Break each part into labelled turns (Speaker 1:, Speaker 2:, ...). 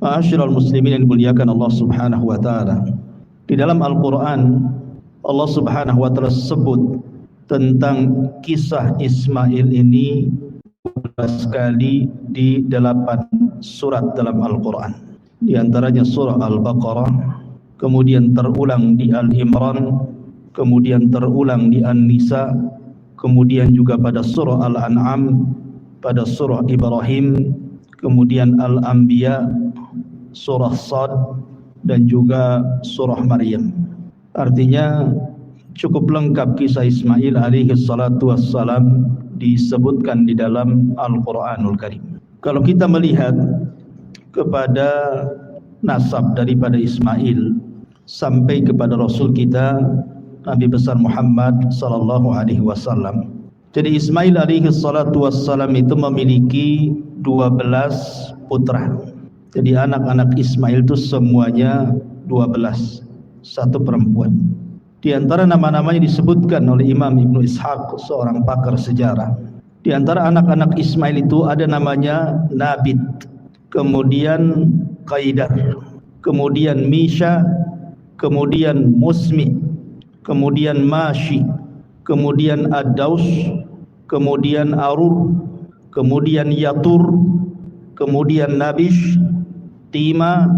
Speaker 1: Ma'asyiral muslimin yang dimuliakan Allah Subhanahu wa taala. Di dalam Al-Qur'an Allah Subhanahu wa taala sebut tentang kisah Ismail ini 12 kali di 8 surat dalam Al-Qur'an. Di antaranya surah Al-Baqarah, kemudian terulang di Al-Imran, kemudian terulang di An-Nisa, kemudian juga pada surah Al-An'am, pada surah Ibrahim, kemudian Al-Anbiya, surah Sad, dan juga surah Maryam. Artinya cukup lengkap kisah Ismail alaihi salatu wassalam disebutkan di dalam Al-Quranul Karim. Kalau kita melihat kepada nasab daripada Ismail sampai kepada Rasul kita Nabi besar Muhammad sallallahu alaihi wasallam. Jadi Ismail alaihi salatu wassalam itu memiliki 12 putra. Jadi anak-anak Ismail itu semuanya 12, satu perempuan. Di antara nama-namanya disebutkan oleh Imam Ibnu Ishaq, seorang pakar sejarah. Di antara anak-anak Ismail itu ada namanya Nabit, kemudian Qaidar, kemudian Misha, kemudian Musmi, kemudian Mashi, kemudian Ad-Daus, kemudian Arur, kemudian Yatur, kemudian Nabish, Tima,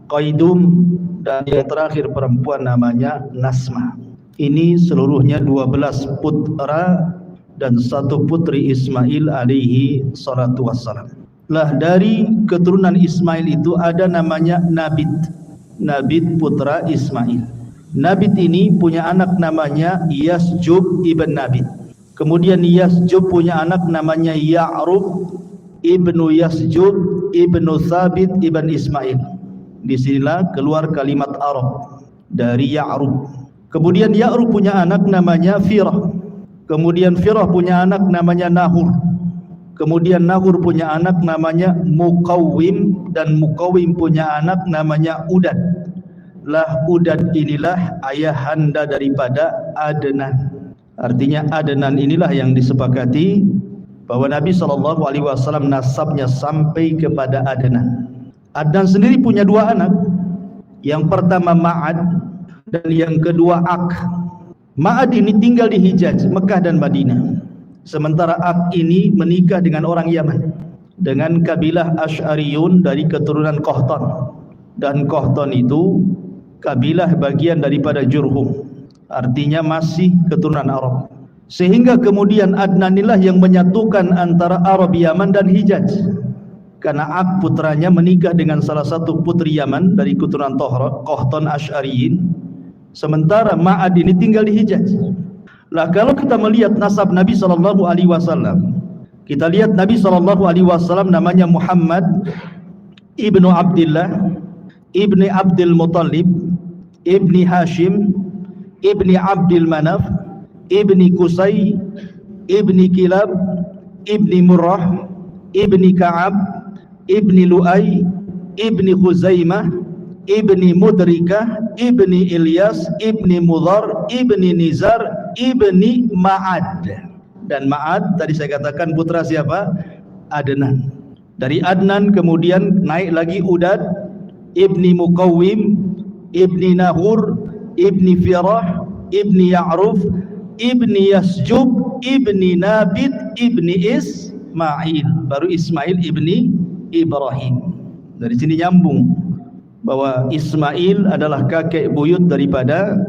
Speaker 1: Qaidum, dan yang terakhir perempuan namanya Nasma. Ini seluruhnya 12 putra dan satu putri Ismail alaihi salatu wassalam. Lah dari keturunan Ismail itu ada namanya Nabit. Nabit putra Ismail. Nabit ini punya anak namanya Yasjub ibn Nabit. Kemudian Yasjub punya anak namanya Ya'rub ibnu Yasjub ibnu Thabit ibn Ismail. Disinilah keluar kalimat Arab dari Ya'rub. Kemudian Ya'rub punya anak namanya Firah. Kemudian Firah punya anak namanya Nahur. Kemudian Nahur punya anak namanya Muqawwim, dan Muqawwim punya anak namanya Udad. Lah Udad inilah ayahanda daripada Adnan. Artinya Adnan inilah yang disepakati bahwa Nabi SAW nasabnya sampai kepada Adnan. Adnan sendiri punya 2 anak. Yang pertama Ma'ad dan yang kedua Ak. Ma'ad ini tinggal di Hijaz, Mekah dan Madinah. Sementara Ak ini menikah dengan orang Yaman, dengan kabilah Asy'ariyun dari keturunan Qahtan. Dan Qahtan itu kabilah bagian daripada Jurhum, artinya masih keturunan Arab. Sehingga kemudian Adnan inilah yang menyatukan antara Arab Yaman dan Hijaz. Karena Ak putranya menikah dengan salah satu putri Yaman dari keturunan Qahtan Asy'ariyin, sementara Ma'ad ini tinggal di Hijaz. Lah kalau kita melihat nasab Nabi SAW, kita lihat Nabi SAW namanya Muhammad ibnu Abdullah ibni Abdul Muttalib ibni Hashim ibni Abdul Manaf ibni Qusay ibni Kilab ibni Murrah ibni Ka'ab ibni Lu'ay ibni Khuzaimah ibni Mudrikah ibni Ilyas ibni Mudhar ibni Nizar ibni Ma'ad. Dan Ma'ad tadi saya katakan putra siapa? Adnan. Dari Adnan kemudian naik lagi Udad ibni Muqawwim ibni Nahur ibni Firah ibni Ya'ruf ibni Yasjub ibni Nabit ibni Ismail, baru Ismail ibni Ibrahim. Dari sini nyambung bahwa Ismail adalah kakek buyut daripada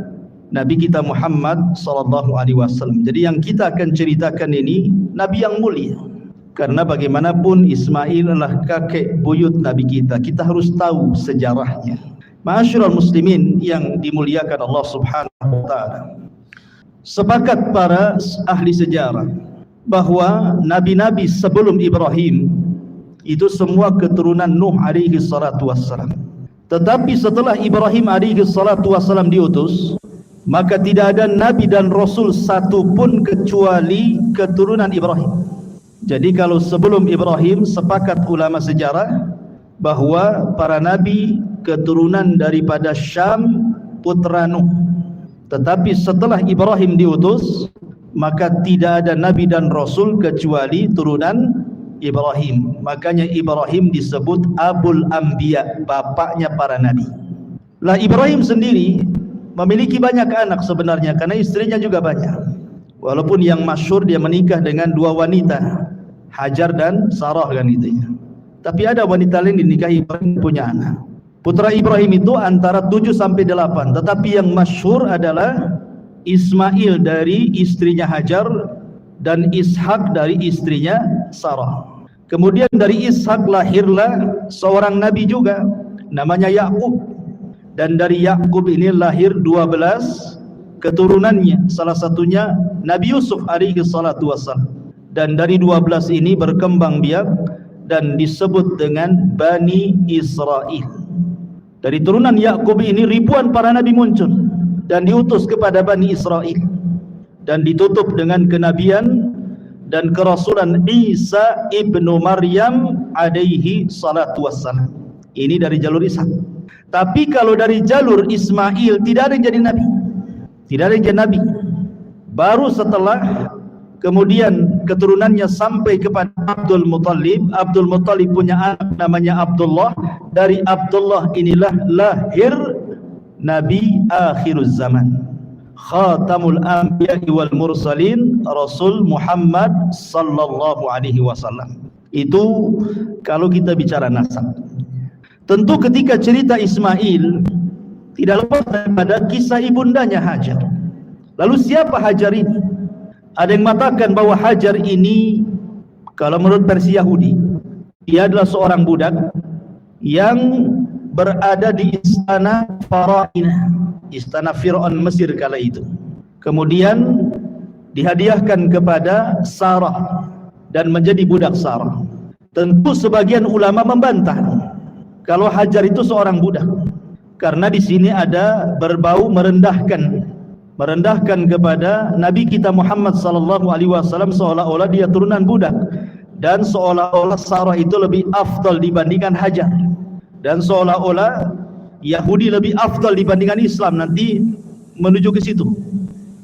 Speaker 1: Nabi kita Muhammad SAW. Jadi yang kita akan ceritakan ini Nabi yang mulia, karena bagaimanapun Ismail adalah kakek buyut Nabi kita. Kita harus tahu sejarahnya. Ma'asyiral muslimin yang dimuliakan Allah Subhanahu wa taala. Sepakat para ahli sejarah bahwa nabi-nabi sebelum Ibrahim itu semua keturunan Nuh alaihi salatu wassalam. Tetapi setelah Ibrahim alaihi salatu wassalam diutus, maka tidak ada nabi dan rasul satu pun kecuali keturunan Ibrahim. Jadi kalau sebelum Ibrahim, sepakat ulama sejarah bahwa para nabi keturunan daripada Syam putra Nuh. Tetapi setelah Ibrahim diutus, maka tidak ada nabi dan rasul kecuali turunan Ibrahim. Makanya Ibrahim disebut Abul Anbiya, bapaknya para nabi. Lah Ibrahim sendiri memiliki banyak anak sebenarnya karena istrinya juga banyak. Walaupun yang masyhur dia menikah dengan dua wanita, Hajar dan Sarah kan gitu ya. Tapi ada wanita lain dinikahi Ibrahim punya anak. Putra Ibrahim itu antara 7 sampai 8, tetapi yang masyhur adalah Ismail dari istrinya Hajar dan Ishak dari istrinya Sarah. Kemudian dari Ishak lahirlah seorang nabi juga namanya Yakub, dan dari Yakub ini lahir 12 keturunannya, salah satunya Nabi Yusuf alaihi salatu wassalam. Dan dari 12 ini berkembang biak dan disebut dengan Bani Israel. Dari turunan Yakub ini ribuan para nabi muncul dan diutus kepada Bani Israel, dan ditutup dengan kenabian dan kerasulan Isa ibnu Maryam alaihi salatu wassalam. Ini dari jalur Ishak. Tapi kalau dari jalur Ismail tidak ada yang jadi nabi, tidak ada yang jadi nabi. Baru setelah kemudian keturunannya sampai kepada Abdul Muttalib. Abdul Muttalib punya anak namanya Abdullah. Dari Abdullah inilah lahir Nabi akhiruz zaman, Khatamul Anbiya wal Mursalin, Rasul Muhammad sallallahu alaihi wasallam. Itu kalau kita bicara nasab. Tentu ketika cerita Ismail tidak lepas daripada kisah ibundanya Hajar. Lalu siapa Hajar ini? Ada yang mengatakan bahwa Hajar ini, kalau menurut versi Yahudi, dia adalah seorang budak yang berada di istana Farainah, istana Fir'aun Mesir kala itu. Kemudian dihadiahkan kepada Sarah dan menjadi budak Sarah. Tentu sebagian ulama membantah kalau Hajar itu seorang budak, karena di sini ada berbau merendahkan kepada Nabi kita Muhammad sallallahu alaihi wasallam, seolah-olah dia turunan budak, dan seolah-olah Sarah itu lebih afdal dibandingkan Hajar, dan seolah-olah Yahudi lebih afdal dibandingkan Islam. Nanti menuju ke situ,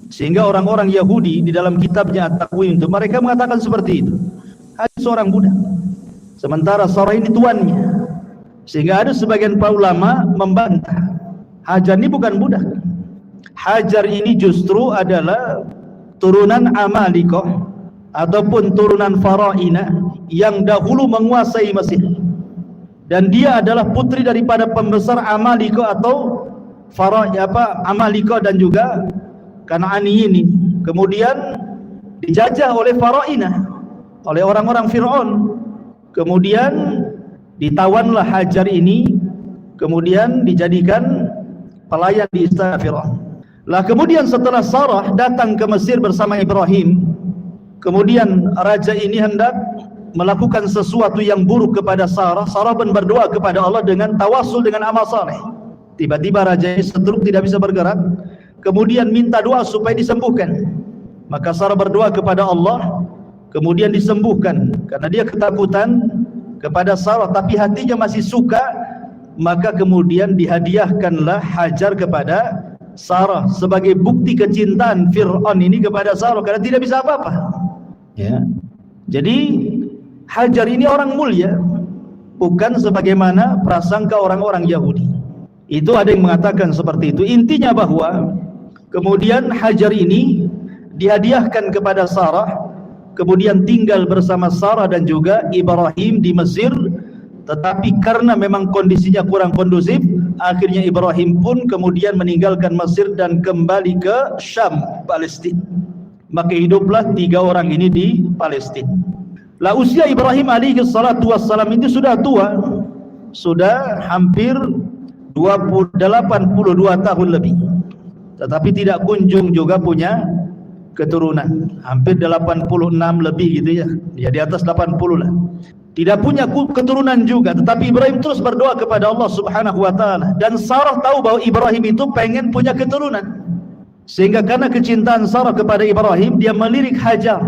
Speaker 1: sehingga orang-orang Yahudi di dalam kitabnya At-Takwim itu mereka mengatakan seperti itu. Hajar seorang budak, sementara Sarah ini tuannya. Sehingga ada sebagian para ulama membantah, Hajar ini bukan budak. Hajar ini justru adalah turunan Amalikoh ataupun turunan Farainah yang dahulu menguasai Mesir, dan dia adalah putri daripada pembesar Amalikoh atau Amalikoh dan juga Kan'ani ini. Kemudian dijajah oleh Farainah, oleh orang-orang Fir'aun. Kemudian ditawanlah Hajar ini, kemudian dijadikan pelayan di istana Fir'aun. Lah kemudian setelah Sarah datang ke Mesir bersama Ibrahim, kemudian raja ini hendak melakukan sesuatu yang buruk kepada Sarah. Sarah pun berdoa kepada Allah dengan tawasul dengan amal saleh. Tiba-tiba raja ini stroke, tidak bisa bergerak, kemudian minta doa supaya disembuhkan. Maka Sarah berdoa kepada Allah, kemudian disembuhkan. Karena dia ketakutan kepada Sarah tapi hatinya masih suka, maka kemudian dihadiahkanlah Hajar kepada Sarah sebagai bukti kecintaan Fir'aun ini kepada Sarah, karena tidak bisa apa-apa ya. Jadi Hajar ini orang mulia, bukan sebagaimana prasangka orang-orang Yahudi. Itu ada yang mengatakan seperti itu. Intinya bahwa kemudian Hajar ini dihadiahkan kepada Sarah, kemudian tinggal bersama Sarah dan juga Ibrahim di Mesir. Tetapi karena memang kondisinya kurang kondusif, akhirnya Ibrahim pun kemudian meninggalkan Mesir dan kembali ke Syam, Palestina. Maka hiduplah 3 orang ini di Palestina. Lah usia Ibrahim alaihi salatu wassalam itu sudah tua, sudah hampir 82 tahun lebih, tetapi tidak kunjung juga punya keturunan. Hampir 86 lebih gitu ya, ya di atas 80 lah. Tidak punya keturunan juga, tetapi Ibrahim terus berdoa kepada Allah Subhanahu wa taala, dan Sarah tahu bahwa Ibrahim itu pengen punya keturunan. Sehingga karena kecintaan Sarah kepada Ibrahim, dia melirik Hajar.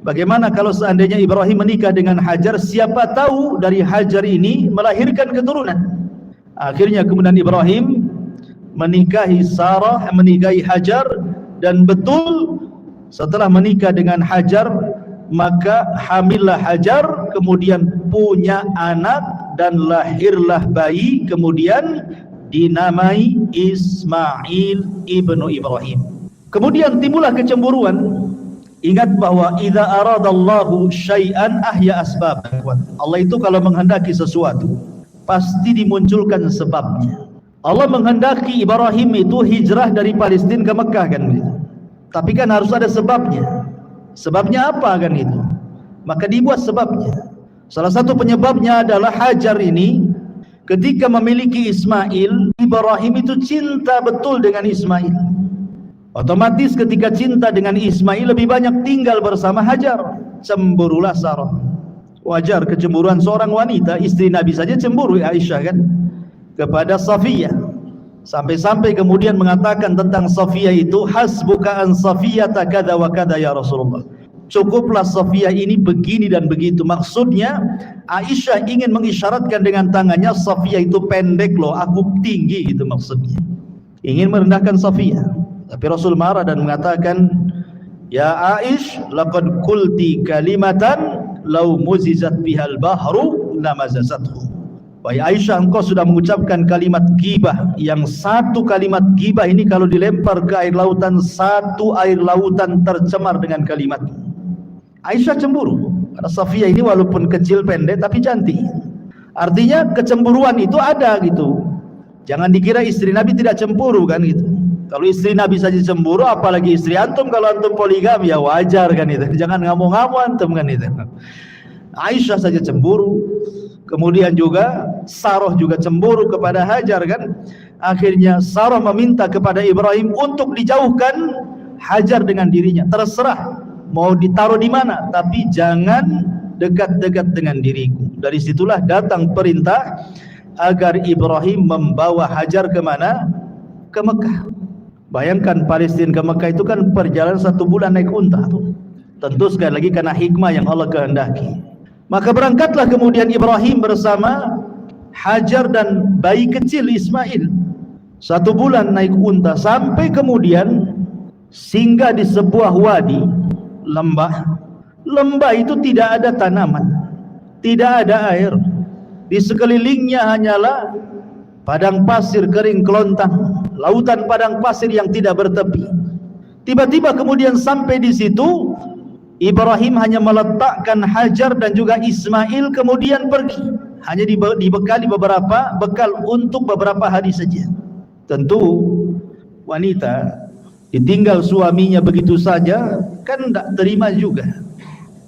Speaker 1: Bagaimana kalau seandainya Ibrahim menikah dengan Hajar, siapa tahu dari Hajar ini melahirkan keturunan. Akhirnya kemudian Ibrahim menikahi Sarah, menikahi Hajar, dan betul setelah menikah dengan Hajar, maka hamillah Hajar, kemudian punya anak dan lahirlah bayi, kemudian dinamai Ismail ibnu Ibrahim. Kemudian timbullah kecemburuan. Ingat bahwa idza aradallahu syai'an ahya asbab. Allah itu kalau menghendaki sesuatu pasti dimunculkan sebabnya. Allah menghendaki Ibrahim itu hijrah dari Palestina ke Mekah kan gitu. Tapi kan harus ada sebabnya. Sebabnya apa kan itu? Maka dibuat sebabnya. Salah satu penyebabnya adalah Hajar ini ketika memiliki Ismail, Ibrahim itu cinta betul dengan Ismail. Otomatis ketika cinta dengan Ismail lebih banyak tinggal bersama Hajar. Cemburulah Sarah. Wajar kecemburuan seorang wanita, istri Nabi saja cemburu Aisyah kan kepada Safiyah. Sampai-sampai kemudian mengatakan tentang Safiyah itu, hasbuka an Safiyata kada wa kada ya Rasulullah. Cukuplah Safiyah ini begini dan begitu. Maksudnya Aisyah ingin mengisyaratkan dengan tangannya Safiyah itu pendek loh, aku tinggi gitu maksudnya. Ingin merendahkan Safiyah. Tapi Rasul marah dan mengatakan, ya Aish, laqad qulti kalimatan law muzizat bihal bahru lamazazathu. Wahai Aisyah, engkau sudah mengucapkan kalimat ghibah, yang satu kalimat ghibah ini kalau dilempar ke air lautan, satu air lautan tercemar dengan kalimat. Aisyah cemburu karena Safiyah ini walaupun kecil pendek tapi cantik. Artinya kecemburuan itu ada gitu. Jangan dikira istri Nabi tidak cemburu kan gitu. Kalau istri Nabi saja cemburu, apalagi istri antum. Kalau antum poligami ya wajar kan itu. Jangan ngamuk-ngamuk antum kan itu. Aisyah saja cemburu. Kemudian juga Sarah juga cemburu kepada Hajar kan. Akhirnya Sarah meminta kepada Ibrahim untuk dijauhkan Hajar dengan dirinya. Terserah mau ditaruh di mana, tapi jangan dekat-dekat dengan diriku. Dari situlah datang perintah agar Ibrahim membawa Hajar ke mana? Ke Mekah. Bayangkan Palestina ke Mekah itu kan perjalanan 1 bulan naik unta tuh. Tentu sekali lagi karena hikmah yang Allah kehendaki. Maka berangkatlah kemudian Ibrahim bersama Hajar dan bayi kecil Ismail. 1 bulan naik unta sampai kemudian singgah di sebuah wadi, lembah. Lembah itu tidak ada tanaman, tidak ada air. Di sekelilingnya hanyalah padang pasir kering kelontang, lautan padang pasir yang tidak bertepi. Tiba-tiba kemudian sampai di situ, Ibrahim hanya meletakkan Hajar dan juga Ismail kemudian pergi. Hanya dibekali beberapa bekal untuk beberapa hari saja. Tentu wanita ditinggal suaminya begitu saja kan tidak terima juga.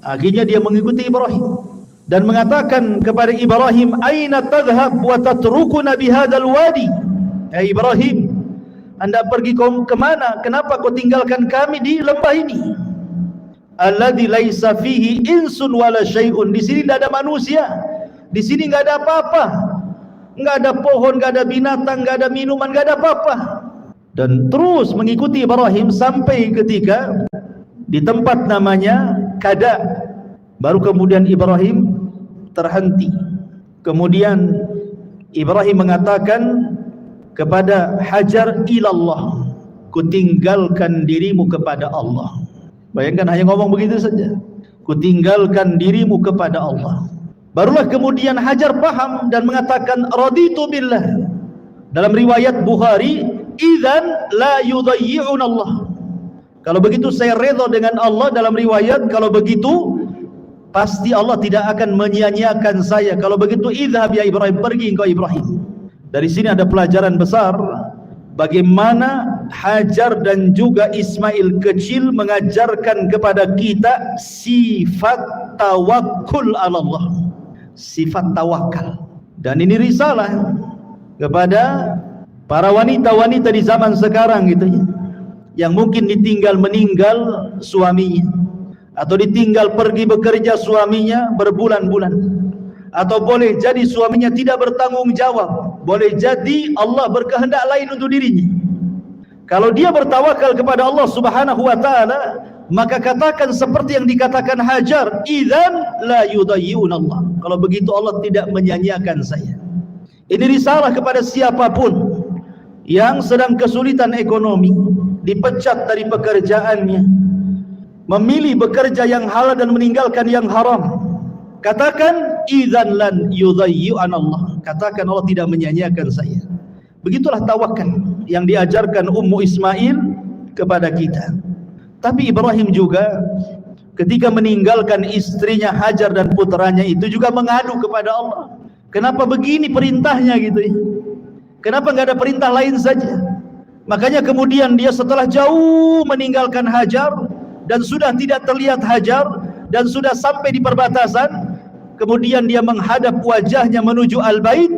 Speaker 1: Akhirnya dia mengikuti Ibrahim dan mengatakan kepada Ibrahim, aina tadhhab wa tatrukuna bihadzal wadi? Ya Ibrahim, Anda pergi kemana? Kenapa kau tinggalkan kami di lembah ini? Alladzi laisa fihi insun wala syai'un. Di sini tidak ada manusia. Di sini enggak ada apa-apa. Enggak ada pohon, enggak ada binatang, enggak ada minuman, enggak ada apa-apa. Dan terus mengikuti Ibrahim sampai ketika di tempat namanya Kada. Baru kemudian Ibrahim terhenti. Kemudian Ibrahim mengatakan kepada Hajar, ilallah, kutinggalkan dirimu kepada Allah. Bayangkan hanya ngomong begitu saja, kutinggalkan dirimu kepada Allah. Barulah kemudian Hajar paham dan mengatakan raditu billah. Dalam riwayat Bukhari, idzan la yudayyi'un Allah. Kalau begitu saya redha dengan Allah. Dalam riwayat, kalau begitu pasti Allah tidak akan menyia-nyiakan saya. Kalau begitu idhab ya Ibrahim, pergi engkau Ibrahim. Dari sini ada pelajaran besar bagaimana Hajar dan juga Ismail kecil mengajarkan kepada kita sifat tawakkul ala Allah, sifat tawakal. Dan ini risalah kepada para wanita-wanita di zaman sekarang gitu ya, yang mungkin ditinggal meninggal suaminya, atau ditinggal pergi bekerja suaminya berbulan-bulan, atau boleh jadi suaminya tidak bertanggung jawab, boleh jadi Allah berkehendak lain untuk dirinya. Kalau dia bertawakal kepada Allah Subhanahu wa taala, maka katakan seperti yang dikatakan Hajar, idzan la yudayyi'un Allah. Kalau begitu Allah tidak menyia-nyiakan saya. Ini risalah kepada siapapun yang sedang kesulitan ekonomi, dipecat dari pekerjaannya, memilih bekerja yang halal dan meninggalkan yang haram, katakan idzan lan yudhayyi'an Allah. Katakan Allah tidak menyia-nyiakan saya. Begitulah tawakal yang diajarkan Ummu Ismail kepada kita. Tapi Ibrahim juga ketika meninggalkan istrinya Hajar dan putranya itu juga mengadu kepada Allah. Kenapa begini perintahnya gitu ya? Kenapa nggak ada perintah lain saja? Makanya kemudian dia setelah jauh meninggalkan Hajar dan sudah tidak terlihat Hajar dan sudah sampai di perbatasan, kemudian dia menghadap wajahnya menuju Al-Bait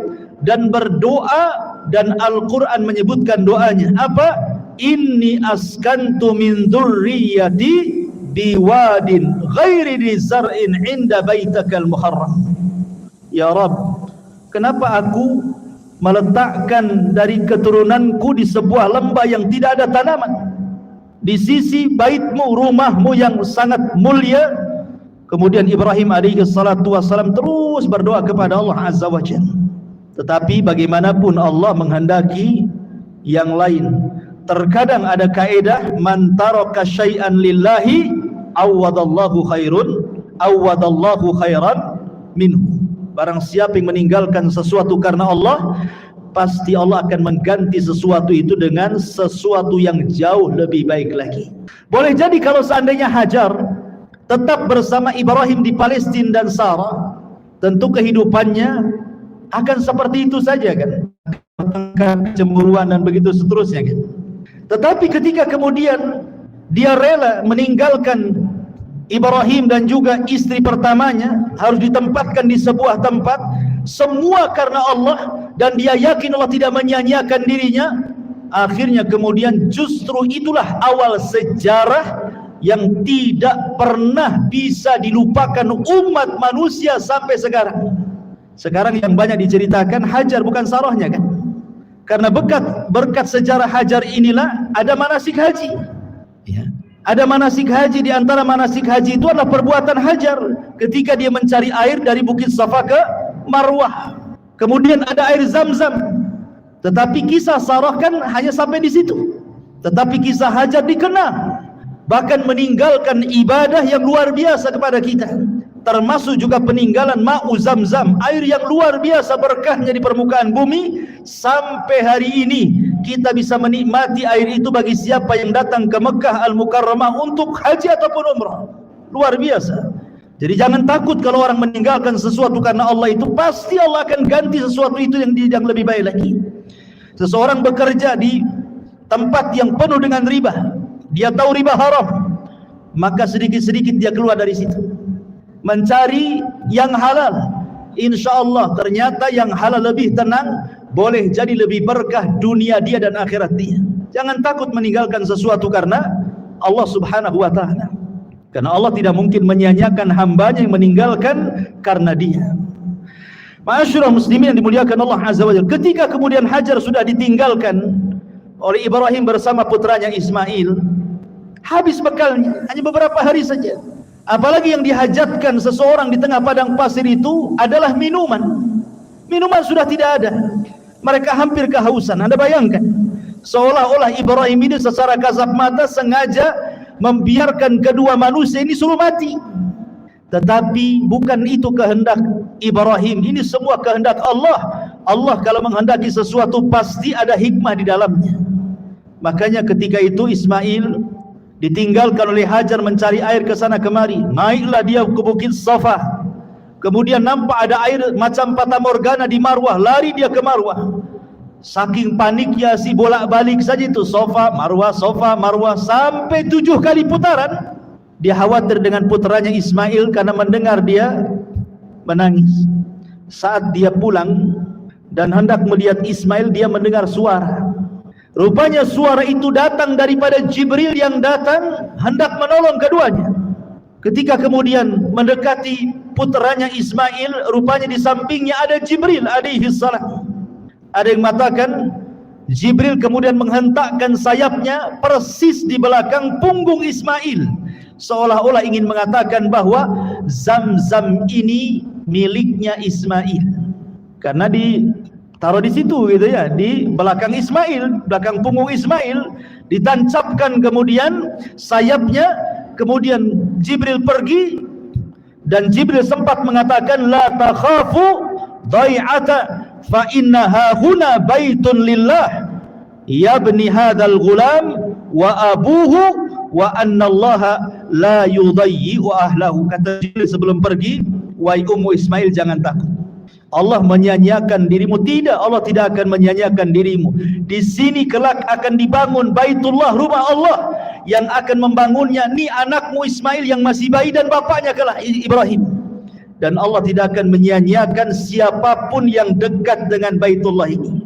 Speaker 1: dan berdoa, dan Al-Quran menyebutkan doanya apa? Inni askantu min dzurriyyati biwadin ghairi dzi zar'in 'inda baitakal muharram. Ya Rabb, kenapa aku meletakkan dari keturunanku di sebuah lembah yang tidak ada tanaman, di sisi baitmu, rumahmu yang sangat mulia. Kemudian Ibrahim alaihi salatu wassalam terus berdoa kepada Allah azza wa jalla. Tetapi bagaimanapun Allah menghendaki yang lain. Terkadang ada kaedah man taraka syai'an lillahi awwadallahu khairan minhu. Barang siapa yang meninggalkan sesuatu karena Allah, pasti Allah akan mengganti sesuatu itu dengan sesuatu yang jauh lebih baik lagi. Boleh jadi kalau seandainya Hajar tetap bersama Ibrahim di Palestina dan Sarah, tentu kehidupannya akan seperti itu saja kan, kecemburuan dan begitu seterusnya kan. Tetapi ketika kemudian dia rela meninggalkan Ibrahim dan juga istri pertamanya, harus ditempatkan di sebuah tempat, semua karena Allah, dan dia yakin Allah tidak menyia-nyiakan dirinya. Akhirnya kemudian justru itulah awal sejarah yang tidak pernah bisa dilupakan umat manusia sampai sekarang. Sekarang yang banyak diceritakan Hajar bukan Sarahnya kan, karena berkat sejarah Hajar inilah ada manasik haji ya. Ada manasik haji, di antara manasik haji itu adalah perbuatan Hajar ketika dia mencari air dari Bukit Safa ke Marwah. Kemudian ada air Zam-Zam. Tetapi kisah Sarah kan hanya sampai di situ. Tetapi kisah Hajar dikenal, bahkan meninggalkan ibadah yang luar biasa kepada kita, termasuk juga peninggalan ma'u Zam-Zam, air yang luar biasa berkahnya di permukaan bumi. Sampai hari ini kita bisa menikmati air itu bagi siapa yang datang ke Mekah Al-Mukarramah untuk haji ataupun umrah. Luar biasa. Jadi jangan takut kalau orang meninggalkan sesuatu karena Allah, itu pasti Allah akan ganti sesuatu itu yang lebih baik lagi. Seseorang bekerja di tempat yang penuh dengan riba, dia tahu riba haram, maka sedikit-sedikit dia keluar dari situ, mencari yang halal. Insya Allah ternyata yang halal lebih tenang, boleh jadi lebih berkah dunia dia dan akhirat dia. Jangan takut meninggalkan sesuatu karena Allah subhanahu wa ta'ala, karena Allah tidak mungkin menyia-nyiakan hambanya yang meninggalkan karena dia. Ma'asyiral muslimin yang dimuliakan Allah azza wa jalla, ketika kemudian Hajar sudah ditinggalkan oleh Ibrahim bersama putranya Ismail, habis bekalnya, hanya beberapa hari saja. Apalagi yang dihajatkan seseorang di tengah padang pasir itu adalah minuman. Minuman sudah tidak ada. Mereka hampir kehausan. Anda bayangkan, seolah-olah Ibrahim ini secara kasat mata sengaja membiarkan kedua manusia ini suruh mati. Tetapi bukan itu kehendak Ibrahim. Ini semua kehendak Allah. Allah kalau menghendaki sesuatu pasti ada hikmah di dalamnya. Makanya ketika itu Ismail ditinggalkan oleh Hajar mencari air ke sana kemari. Naiklah dia ke Bukit Safa. Kemudian nampak ada air macam fata morgana di Marwah. Lari dia ke Marwah. Saking paniknya si bolak-balik saja itu, Safa, Marwah, sampai 7 kali putaran. Dia khawatir dengan putranya Ismail karena mendengar dia menangis. Saat dia pulang dan hendak melihat Ismail, dia mendengar suara. Rupanya suara itu datang daripada Jibril yang datang hendak menolong keduanya. Ketika kemudian mendekati putranya Ismail, rupanya di sampingnya ada Jibril alaihi salam. Ada yang mengatakan Jibril kemudian menghentakkan sayapnya persis di belakang punggung Ismail, seolah-olah ingin mengatakan bahwa Zam-Zam ini miliknya Ismail, karena ditaruh di situ gitu ya, di belakang Ismail, belakang punggung Ismail, ditancapkan kemudian sayapnya kemudian Jibril pergi, dan Jibril sempat mengatakan, la takhafu dai'ata fa inna hahuna baitun lillah yabni hadzal ghulam wa abuhu wa anna allaha la yudayyi'u ahlahu. Kata Jibril sebelum pergi, wahai Ummu Ismail, jangan takut, Allah menyia-nyiakan dirimu. Tidak, Allah tidak akan menyia-nyiakan dirimu. Di sini kelak akan dibangun Baitullah, rumah Allah, yang akan membangunnya ni anakmu Ismail yang masih bayi dan bapaknya kelak Ibrahim. Dan Allah tidak akan menyia-nyiakan siapapun yang dekat dengan Baitullah ini.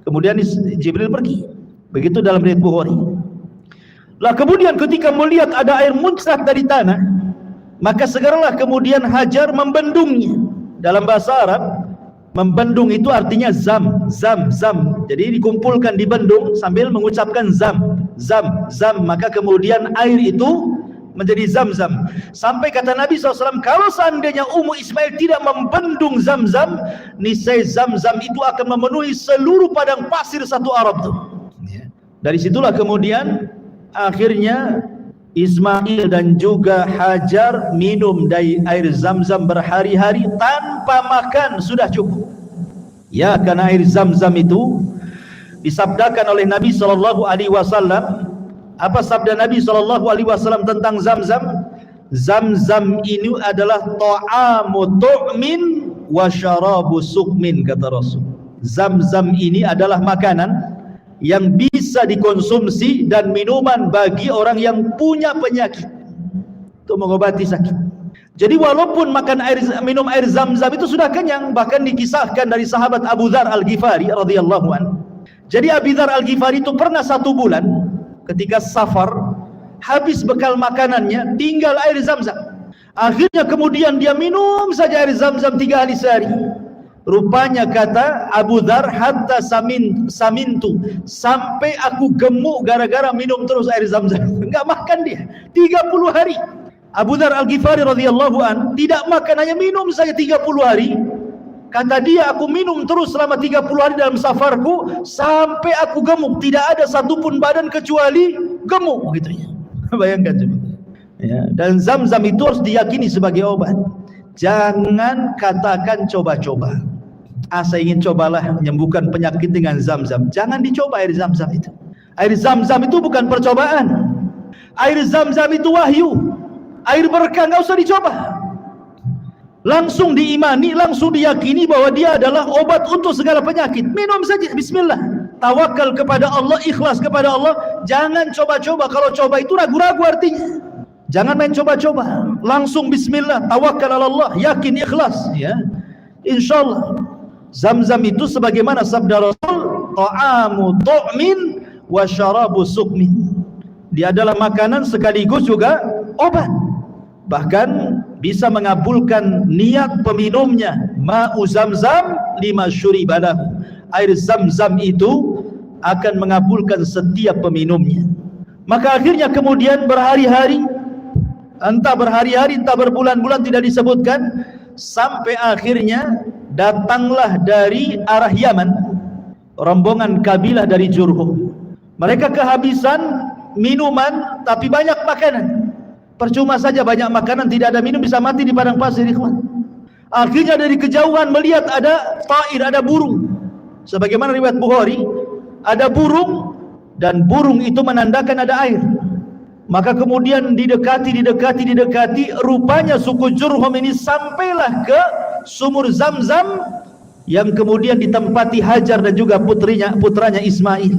Speaker 1: Kemudian Jibril pergi. Begitu dalam riwayat Bukhari. Lah kemudian ketika melihat ada air muncrat dari tanah, maka segeralah kemudian Hajar membendungnya. Dalam bahasa Arab, membendung itu artinya zam. Jadi dikumpulkan, dibendung sambil mengucapkan zam. Maka kemudian air itu menjadi zam-zam. Sampai kata Nabi SAW, kalau seandainya Ummu Ismail tidak membendung zam-zam, niscaya zam-zam itu akan memenuhi seluruh padang pasir satu Arab itu. Dari situlah kemudian akhirnya Ismail dan juga Hajar minum dari air zam-zam berhari-hari tanpa makan, sudah cukup. Ya, karena air zam-zam itu disabdakan oleh Nabi SAW. Apa sabda Nabi SAW tentang zam-zam? Zam-zam ini adalah ta'amu tu'min wa syarabu sukmin, kata Rasul. Zam-zam ini adalah makanan yang bisa dikonsumsi dan minuman bagi orang yang punya penyakit, untuk mengobati sakit. Jadi walaupun minum air zam-zam itu sudah kenyang, bahkan dikisahkan dari sahabat Abu Dzar Al-Ghifari radhiyallahu anhu. Jadi Abu Dzar Al-Ghifari itu pernah 1 bulan ketika safar, habis bekal makanannya, tinggal air zam-zam. Akhirnya kemudian dia minum saja air zam-zam 3 hari sehari. Rupanya kata Abu Dzar, hatta samintu, sampai aku gemuk gara-gara minum terus air zam-zam. Enggak makan dia 30 hari. Abu Dzar Al-Ghifari radhiyallahu an tidak makan, hanya minum saja 30 hari. Kata dia, aku minum terus selama 30 hari dalam safarku sampai aku gemuk, tidak ada satupun badan kecuali gemuk, gitu ya. Bayangkan coba. Ya, dan zam-zam itu harus diyakini sebagai obat. Jangan katakan coba-coba. Saya ingin cobalah menyembuhkan penyakit dengan zam-zam. Jangan dicoba air zam-zam itu. Air zam-zam itu bukan percobaan. Air zam-zam itu wahyu. Air berkah, nggak usah dicoba. Langsung diimani, langsung diyakini bahwa dia adalah obat untuk segala penyakit. Minum saja, bismillah. Tawakal kepada Allah, ikhlas kepada Allah. Jangan coba-coba. Kalau coba itu ragu-ragu artinya. Jangan main coba-coba. Langsung bismillah, tawakal ala Allah, yakin, ikhlas, ya. Insyaallah. Zam-zam itu sebagaimana sabda Rasul, ta'amu tu'min wa syarabu sukmin. Dia adalah makanan sekaligus juga obat. Bahkan bisa mengabulkan niat peminumnya. Ma'u zam-zam lima syuribalahu. Air zam-zam itu akan mengabulkan setiap peminumnya. Maka akhirnya kemudian berhari-hari, entah berhari-hari, entah berbulan-bulan, tidak disebutkan, sampai akhirnya datanglah dari arah Yaman rombongan kabilah dari Jurhum. Mereka kehabisan minuman tapi banyak makanan. Percuma saja banyak makanan, tidak ada minum, bisa mati di padang pasir, ikhwan. Akhirnya dari kejauhan melihat ada ta'ir, ada burung. Sebagaimana riwayat Bukhari, ada burung, dan burung itu menandakan ada air. Maka kemudian didekati, rupanya suku Jurhum ini sampailah ke sumur Zam-Zam yang kemudian ditempati Hajar dan juga putranya Ismail.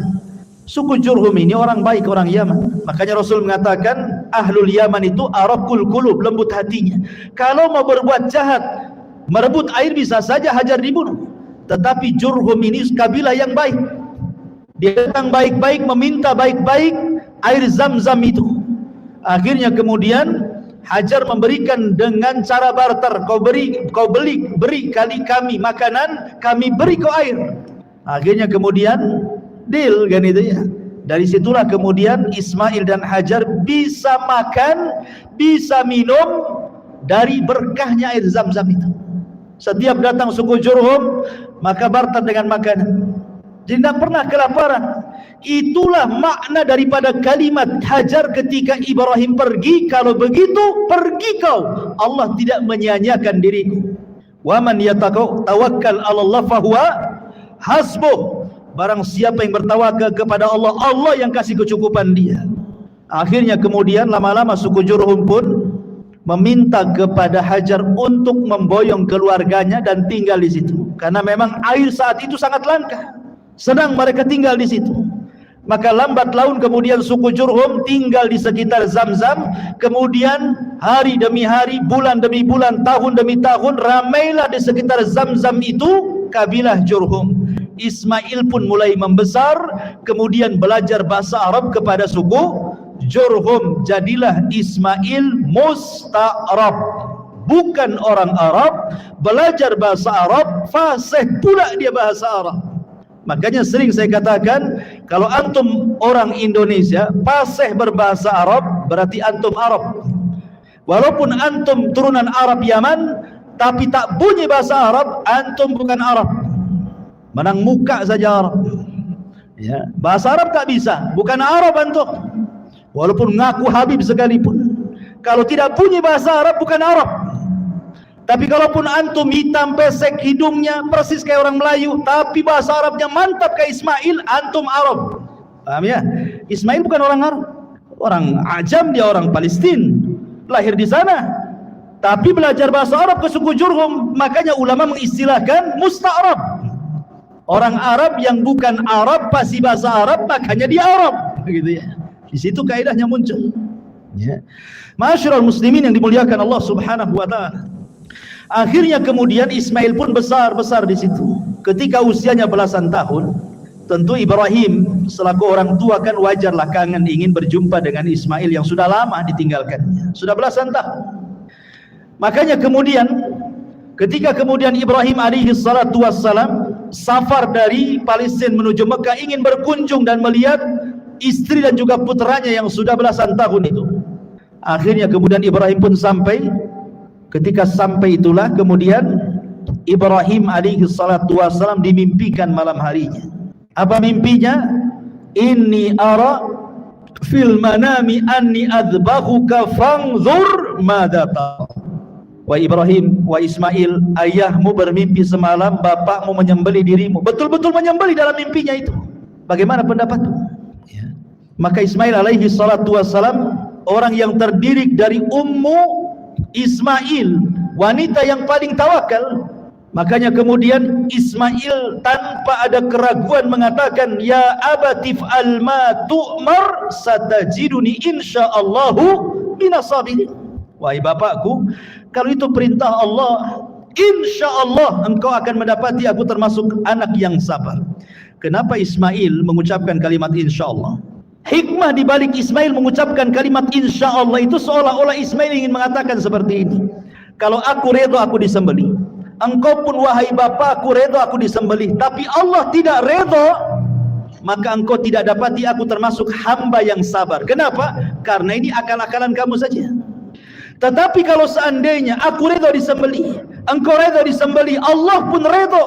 Speaker 1: Suku Jurhum ini orang baik, orang Yaman. Makanya Rasul mengatakan ahlul Yaman itu araqul qulub, lembut hatinya. Kalau mau berbuat jahat, merebut air, bisa saja Hajar dibunuh. Tetapi Jurhum ini kabilah yang baik. Dia datang baik-baik, meminta baik-baik air Zam-Zam itu. Akhirnya kemudian Hajar memberikan dengan cara barter. Kau beri kali kami makanan, kami beri kau air. Akhirnya kemudian deal kan itu ya. Dari situlah kemudian Ismail dan Hajar bisa makan, bisa minum dari berkahnya air Zam-Zam itu. Setiap datang suku Jurhum, maka barter dengan makanan. Jadi tidak pernah kelaparan. Itulah makna daripada kalimat hajar ketika Ibrahim pergi. Kalau begitu, pergi kau. Allah tidak menyia-nyiakan diriku. Wa man yatawakkal 'ala Allah fahuwa hasbuh. Barang siapa yang bertawakal kepada Allah, Allah yang kasih kecukupan dia. Akhirnya kemudian lama-lama suku Jurhum pun meminta kepada Hajar untuk memboyong keluarganya dan tinggal di situ, karena memang air saat itu sangat langka. Senang mereka tinggal di situ. Maka lambat laun kemudian suku Jurhum tinggal di sekitar Zamzam. Kemudian hari demi hari, bulan demi bulan, tahun demi tahun, ramailah di sekitar Zamzam itu kabilah Jurhum. Ismail pun mulai membesar, kemudian belajar bahasa Arab kepada suku Jurhum. Jadilah Ismail musta'rab, bukan orang Arab, belajar bahasa Arab, fasih pula dia bahasa Arab. Makanya sering saya katakan, kalau antum orang Indonesia fasih berbahasa Arab, berarti antum Arab. Walaupun antum turunan Arab Yaman, tapi tak bunyi bahasa Arab, antum bukan Arab. Menang muka saja Arab. Ya, bahasa Arab tak bisa, bukan Arab antum. Walaupun ngaku Habib sekalipun, kalau tidak punya bahasa Arab, bukan Arab. Tapi kalaupun antum hitam, pesek, hidungnya persis kayak orang Melayu, tapi bahasa Arabnya mantap kayak Ismail, antum Arab. Paham ya? Ismail bukan orang Arab, orang Ajam, dia orang Palestina, lahir di sana, tapi belajar bahasa Arab ke suku Jurhum. Makanya ulama mengistilahkan musta'rab. Orang Arab yang bukan Arab, pasti bahasa Arab, makanya dia Arab. Begitu ya. Di situ kaidahnya muncul. Ya. Ma'asyiral muslimin yang dimuliakan Allah Subhanahu wa taala. Akhirnya kemudian Ismail pun besar-besar di situ. Ketika usianya belasan tahun, tentu Ibrahim selaku orang tua kan wajarlah kangen ingin berjumpa dengan Ismail yang sudah lama ditinggalkannya, sudah belasan tahun. Makanya kemudian ketika kemudian Ibrahim alaihi salatu wassalam safar dari Palestina menuju Mekah, ingin berkunjung dan melihat istri dan juga putranya yang sudah belasan tahun itu. Akhirnya kemudian Ibrahim pun sampai. Ketika sampai itulah kemudian Ibrahim alaihi salatu wassalam dimimpikan malam harinya. Apa mimpinya? Inni ara fil manami anni adbahuka fanzur madza tara. Wahai Ibrahim, wahai Ismail, ayahmu bermimpi semalam bapakmu menyembelih dirimu. Betul-betul menyembelih dalam mimpinya itu. Bagaimana pendapatmu? Ya. Maka Ismail alaihi salatu wassalam orang yang terdiri dari ummu Ismail, wanita yang paling tawakal. Makanya kemudian Ismail tanpa ada keraguan mengatakan, ya abatif alma tu'mar satajiduni insyaallahu minas sabirin. Wahai bapakku, kalau itu perintah Allah, insyaallah engkau akan mendapati aku termasuk anak yang sabar. Kenapa Ismail mengucapkan kalimat insyaallah? Hikmah di balik Ismail mengucapkan kalimat insyaallah itu seolah-olah Ismail ingin mengatakan seperti ini. Kalau aku redha aku disembelih, engkau pun wahai bapakku redha aku disembelih, tapi Allah tidak redha, maka engkau tidak dapati aku termasuk hamba yang sabar. Kenapa? Karena ini akal-akalan kamu saja. Tetapi kalau seandainya aku redha disembelih, engkau redha disembelih, Allah pun redha,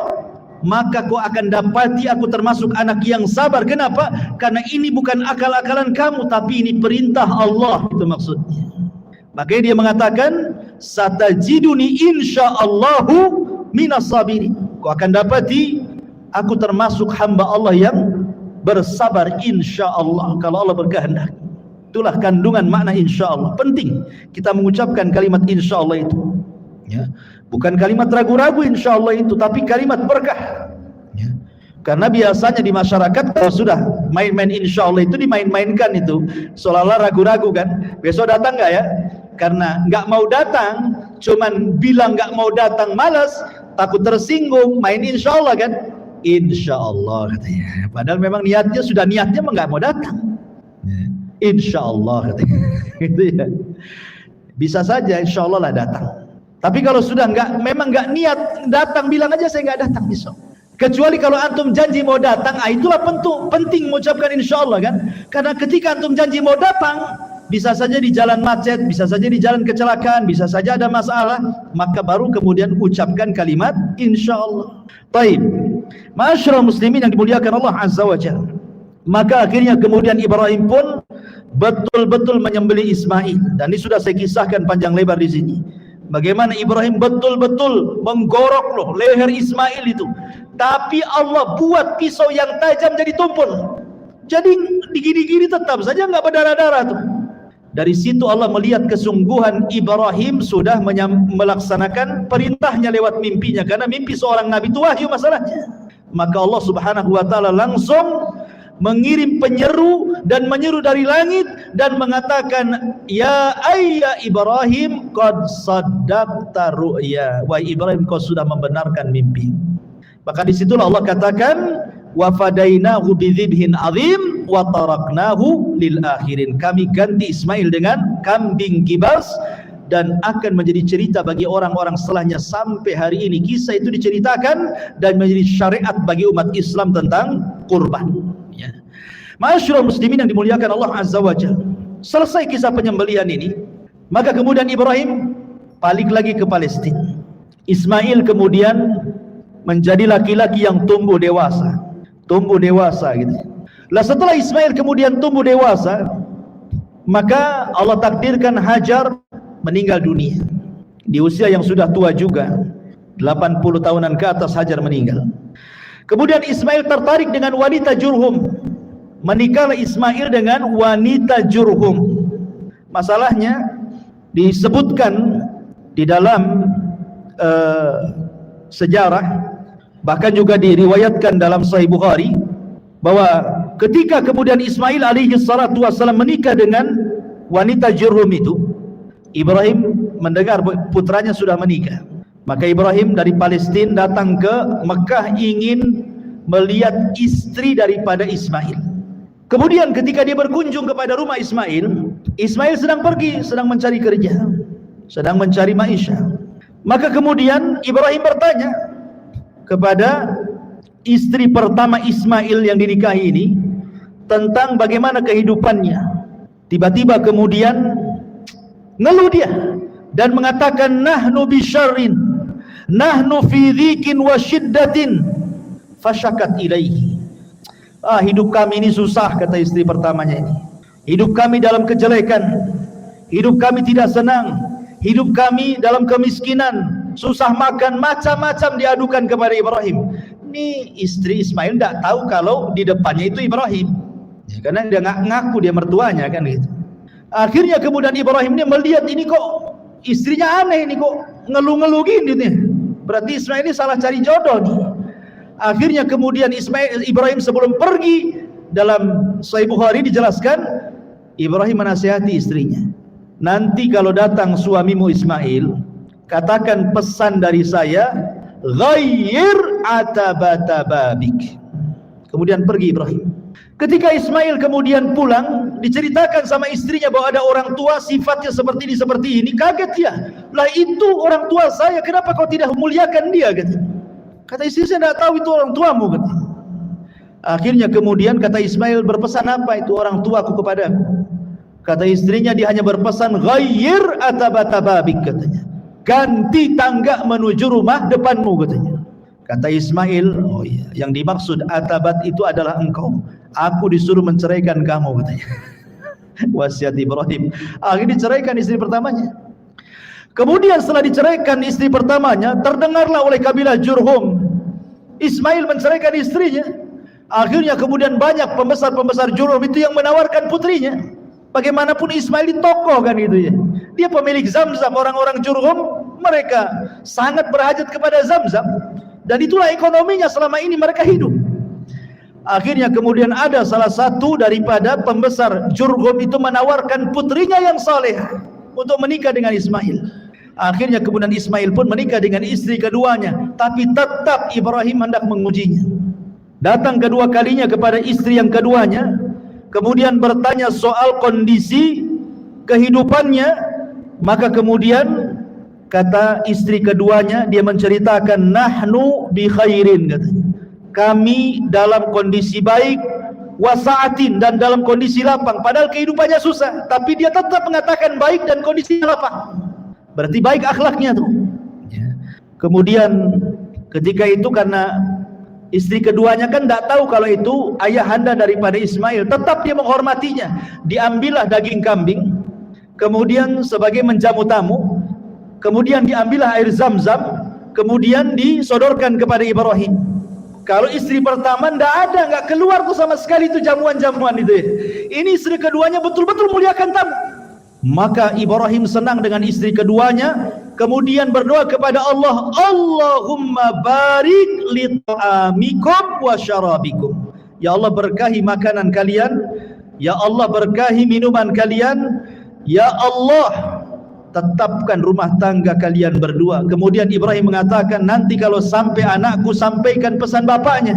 Speaker 1: maka kau akan dapati aku termasuk anak yang sabar. Kenapa? Karena ini bukan akal-akalan kamu, tapi ini perintah Allah. Itu maksudnya. Makanya dia mengatakan, satajiduni insyaallahu minas sabirin. Kau akan dapati aku termasuk hamba Allah yang bersabar insyaallah, kalau Allah berkehendak. Itulah kandungan makna insyaallah. Penting kita mengucapkan kalimat insyaallah itu. Ya. Bukan kalimat ragu-ragu insyaallah itu, tapi kalimat berkah. Ya. Karena biasanya di masyarakat kalau sudah main-main insyaallah itu dimain-mainkan itu, seolah-olah ragu-ragu kan. Besok datang nggak ya? Karena nggak mau datang, cuman bilang nggak mau datang, malas, takut tersinggung, main insyaallah kan? Insyaallah katanya. Padahal memang niatnya sudah niatnya nggak mau datang. Ya. Insyaallah katanya. Gitu ya. Bisa saja insyaallah lah datang. Tapi kalau sudah memang nggak niat datang, bilang aja saya nggak datang besok. Kecuali kalau antum janji mau datang, itulah penting mengucapkan insyaallah kan. Karena ketika antum janji mau datang, bisa saja di jalan macet, bisa saja di jalan kecelakaan, bisa saja ada masalah, maka baru kemudian ucapkan kalimat insyaallah. Baik, ma'asyiral muslimin yang dimuliakan Allah Azza wa Jalla. Maka akhirnya kemudian Ibrahim pun betul-betul menyembelih Ismail, dan ini sudah saya kisahkan panjang lebar di sini. Bagaimana Ibrahim betul-betul menggorok loh leher Ismail itu, tapi Allah buat pisau yang tajam jadi tumpul. Jadi digini-gini tetap saja nggak berdarah-darah tuh. Dari situ Allah melihat kesungguhan Ibrahim sudah melaksanakan perintahnya lewat mimpinya, karena mimpi seorang nabi itu wahyu masalahnya. Maka Allah Subhanahu wa taala langsung mengirim penyeru dan menyeru dari langit dan mengatakan, ya ayya Ibrahim qad saddaqta ru'ya, wahai Ibrahim kau sudah membenarkan mimpi. Maka disitulah Allah katakan, wa fadainahu bidzibhin azim wa taraknahu lil akhirin, kami ganti Ismail dengan kambing kibas dan akan menjadi cerita bagi orang-orang setelahnya sampai hari ini. Kisah itu diceritakan dan menjadi syariat bagi umat Islam tentang kurban. Ya. Ma'asyiral muslimin yang dimuliakan Allah Azza wa Jalla. Selesai kisah penyembelihan ini, maka kemudian Ibrahim balik lagi ke Palestina. Ismail kemudian menjadi laki-laki yang tumbuh dewasa gitu. Lah setelah Ismail kemudian tumbuh dewasa, maka Allah takdirkan Hajar meninggal dunia di usia yang sudah tua juga, 80 tahunan ke atas Hajar meninggal. Kemudian Ismail tertarik dengan wanita Jurhum, menikahlah Ismail dengan wanita Jurhum. Masalahnya disebutkan di dalam sejarah, bahkan juga diriwayatkan dalam Sahih Bukhari, bahwa ketika kemudian Ismail alaihi salatu wassalam menikah dengan wanita Jurhum itu, Ibrahim mendengar putranya sudah menikah. Maka Ibrahim dari Palestina datang ke Mekah ingin melihat istri daripada Ismail. Kemudian ketika dia berkunjung kepada rumah Ismail, Ismail sedang pergi, sedang mencari kerja, sedang mencari maisha. Maka kemudian Ibrahim bertanya kepada istri pertama Ismail yang dinikahi ini tentang bagaimana kehidupannya. Tiba-tiba kemudian ngeluh dia dan mengatakan, nahnu bisyarrin, nahnu fi dhikin wa syiddatin, fasyakat ilaihi. Hidup kami ini susah, kata istri pertamanya ini. Hidup kami dalam kejelekan, hidup kami tidak senang, hidup kami dalam kemiskinan, susah makan, macam-macam diadukan kepada Ibrahim. Ini istri Ismail tidak tahu kalau di depannya itu Ibrahim, ya, karena dia ngaku dia mertuanya kan gitu. Akhirnya kemudian Ibrahim ini melihat ini kok istrinya aneh, ini kok ngeluh-ngeluh gini nih. Berarti Ismail ini salah cari jodoh nih. Akhirnya kemudian Ibrahim sebelum pergi, dalam Sahih Bukhari dijelaskan, Ibrahim menasihati istrinya, nanti kalau datang suamimu Ismail, katakan pesan dari saya, ghayyir atabata babik. Kemudian pergi Ibrahim. Ketika Ismail kemudian pulang, diceritakan sama istrinya bahwa ada orang tua sifatnya seperti ini. Kaget dia. Lah itu orang tua saya, kenapa kau tidak memuliakan dia? Kata istri, saya tidak tahu itu orang tuamu. Akhirnya kemudian kata Ismail, berpesan apa itu orang tuaku kepadaku? Kata istrinya, dia hanya berpesan, ghayyir atabata babik, katanya. Ganti tangga menuju rumah depanmu, katanya. Kata Ismail, oh iya, yang dimaksud atabat itu adalah engkau. Aku disuruh menceraikan kamu, katanya. Wasiat Ibrahim. Akhirnya diceraikan istri pertamanya. Kemudian setelah diceraikan istri pertamanya, terdengarlah oleh kabilah Jurhum Ismail menceraikan istrinya. Akhirnya kemudian banyak pembesar-pembesar Jurhum itu yang menawarkan putrinya. Bagaimanapun Ismail ini tokoh kan gitu ya. Dia pemilik Zamzam. Orang-orang Jurhum mereka sangat berhajat kepada Zamzam, dan itulah ekonominya selama ini mereka hidup. Akhirnya kemudian ada salah satu daripada pembesar Jurhum itu menawarkan putrinya yang saleh untuk menikah dengan Ismail. Akhirnya kemudian Ismail pun menikah dengan istri keduanya, tapi tetap Ibrahim hendak mengujinya. Datang kedua kalinya kepada istri yang keduanya, kemudian bertanya soal kondisi kehidupannya. Maka kemudian kata istri keduanya, dia menceritakan, nahnu bi khairin, katanya. Kami dalam kondisi baik, wasaatin, dan dalam kondisi lapang. Padahal kehidupannya susah, tapi dia tetap mengatakan baik dan kondisinya lapang. Berarti baik akhlaknya tuh. Kemudian ketika itu karena Istri keduanya kan tidak tahu kalau itu ayahanda daripada Ismail. Tetap dia menghormatinya. Diambillah daging kambing, kemudian sebagai menjamu tamu, kemudian diambillah air Zam-Zam, kemudian disodorkan kepada Ibrahim. Kalau istri pertama tidak ada, nggak keluar tuh sama sekali itu jamuan-jamuan itu. Ini istri keduanya betul-betul muliakan tamu. Maka Ibrahim senang dengan istri keduanya, kemudian berdoa kepada Allah, Allahumma barik li ta'amikum wa syarabikum. Ya Allah, berkahi makanan kalian, ya Allah berkahi minuman kalian, ya Allah tetapkan rumah tangga kalian berdua. Kemudian Ibrahim mengatakan, nanti kalau sampai anakku, sampaikan pesan bapaknya.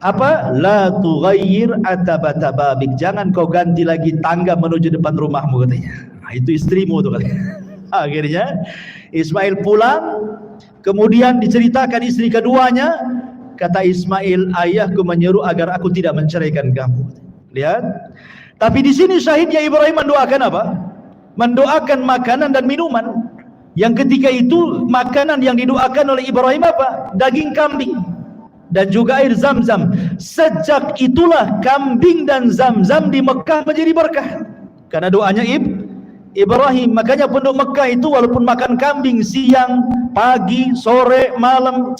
Speaker 1: Apa? La tughayyir atabata babik. Jangan kau ganti lagi tangga menuju depan rumahmu, katanya. Nah, itu istrimu tuh, katanya. Akhirnya Ismail pulang, kemudian diceritakan istri keduanya. Kata Ismail, ayahku menyuruh agar aku tidak menceraikan kamu. Lihat. Tapi di sini syahidnya Ibrahim mendoakan apa? Mendoakan makanan dan minuman. Yang ketika itu makanan yang didoakan oleh Ibrahim apa? Daging kambing dan juga air Zam-Zam. Sejak itulah kambing dan Zam-Zam di Mekah menjadi berkah karena doanya Ibrahim. Makanya penduduk Mekah itu walaupun makan kambing siang, pagi, sore, malam,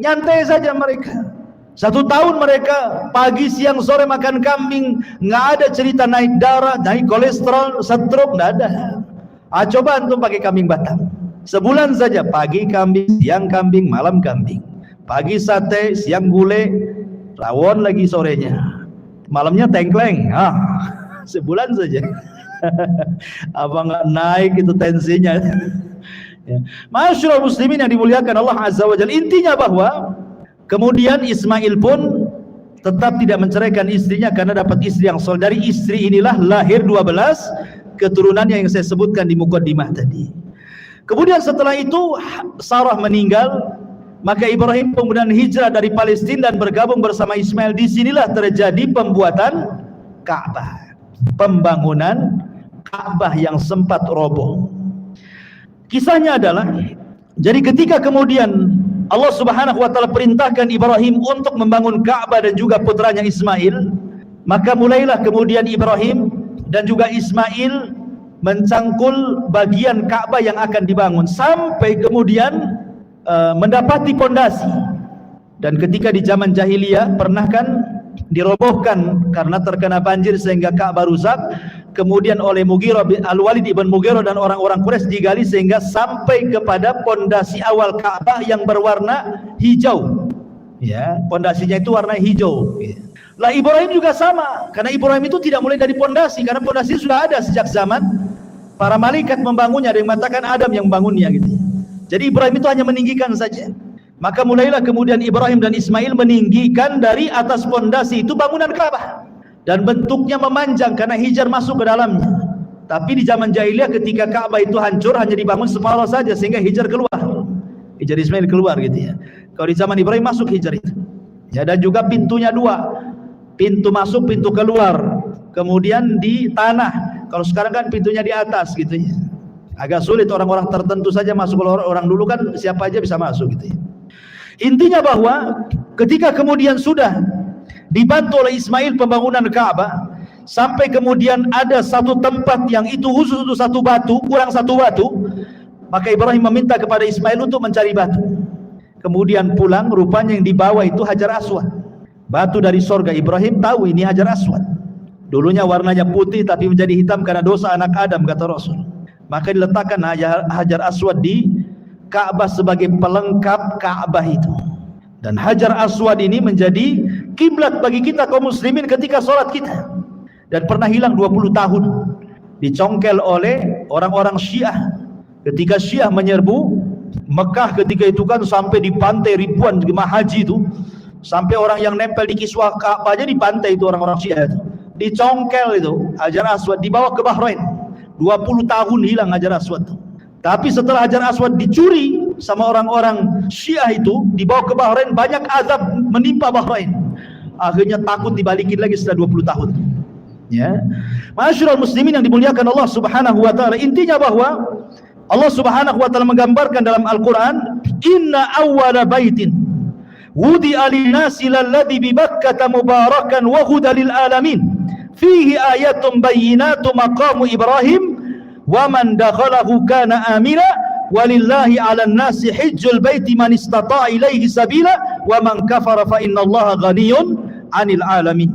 Speaker 1: nyantai saja mereka. 1 tahun mereka pagi, siang, sore makan kambing, nggak ada cerita naik darah, naik kolesterol, stroke, nggak ada. Coba antum pakai kambing Batam, sebulan saja pagi kambing, siang kambing, malam kambing. Pagi sate, siang gulai, rawon lagi sorenya, malamnya tengkleng. Sebulan saja. Apa nggak naik itu tensinya? Ya. Masyaallah muslimin yang dimuliakan Allah Azza wa Jalla. Intinya bahwa kemudian Ismail pun tetap tidak menceraikan istrinya karena dapat istri yang soleh. Dari istri inilah lahir 12 keturunannya yang saya sebutkan di mukaddimah tadi. Kemudian setelah itu Sarah meninggal. Maka Ibrahim kemudian hijrah dari Palestina dan bergabung bersama Ismail. Di sinilah terjadi pembuatan Ka'bah, pembangunan Ka'bah yang sempat roboh. Kisahnya adalah, jadi ketika kemudian Allah Subhanahu wa taala perintahkan Ibrahim untuk membangun Ka'bah dan juga putranya Ismail, maka mulailah kemudian Ibrahim dan juga Ismail mencangkul bagian Ka'bah yang akan dibangun sampai kemudian mendapati pondasi. Dan ketika di zaman jahiliyah pernah kan dirobohkan karena terkena banjir sehingga Ka'bah rusak. Kemudian oleh Al-Walid ibn Mughirah dan orang-orang Quraisy digali sehingga sampai kepada pondasi awal Ka'bah yang berwarna hijau. Ya, pondasinya itu warna hijau. Lah Ibrahim juga sama, karena Ibrahim itu tidak mulai dari pondasi, karena pondasi sudah ada sejak zaman para malaikat membangunnya. Ada yang mengatakan Adam yang membangunnya gitu. Jadi Ibrahim itu hanya meninggikan saja. Maka mulailah kemudian Ibrahim dan Ismail meninggikan dari atas pondasi itu bangunan Ka'bah. Dan bentuknya memanjang karena Hijar masuk ke dalamnya. Tapi di zaman jahiliyah ketika Ka'bah itu hancur hanya dibangun separuh saja sehingga Hijar keluar. Hijar Ismail keluar gitu ya. Kalau di zaman Ibrahim masuk Hijar itu. Ya, dan juga pintunya 2. Pintu masuk, pintu keluar. Kemudian di tanah. Kalau sekarang kan pintunya di atas gitu ya. Agak sulit, orang-orang tertentu saja masuk. Kalau orang dulu kan siapa aja bisa masuk gitu ya. Intinya bahwa ketika kemudian sudah dibantu oleh Ismail pembangunan Ka'bah, sampai kemudian ada satu tempat yang itu khusus untuk satu batu, kurang satu batu, maka Ibrahim meminta kepada Ismail untuk mencari batu. Kemudian pulang, rupanya yang dibawa itu Hajar Aswad, batu dari sorga. Ibrahim tahu ini Hajar Aswad, dulunya warnanya putih tapi menjadi hitam karena dosa anak Adam, kata Rasul. Maka diletakkan Hajar Aswad di Ka'bah sebagai pelengkap Ka'bah itu. Dan Hajar Aswad ini menjadi kiblat bagi kita kaum muslimin ketika sholat kita. Dan pernah hilang 20 tahun, dicongkel oleh orang-orang Syiah. Ketika Syiah menyerbu Mekah ketika itu kan sampai di pantai ribuan jemaah haji itu, sampai orang yang nempel di kiswah Ka'bah aja di pantai itu orang-orang Syiah itu. Dicongkel itu Hajar Aswad, dibawa ke Bahrain. 20 tahun hilang Hajar Aswad. Tapi setelah Hajar Aswad dicuri sama orang-orang Syiah itu, dibawa ke Bahrain, banyak azab menimpa Bahrain. Akhirnya takut dibalikin lagi setelah 20 tahun. Ya. Masyaallah muslimin yang dimuliakan Allah Subhanahu wa taala. Intinya bahwa Allah Subhanahu wa taala menggambarkan dalam Al-Qur'an, inna awwala baitin wudi'a lin-nasi lalladzi bi Bakkah mubarakan wa hudan lil alamin fihi ayatun bayyinatun maqamu Ibrahim wa man dakhalahu kana amina walillahi 'alan nasi hajjul baiti man istata'a ilaihi sabila wa man kafara fa innallaha ghaniyyun 'anil alamin.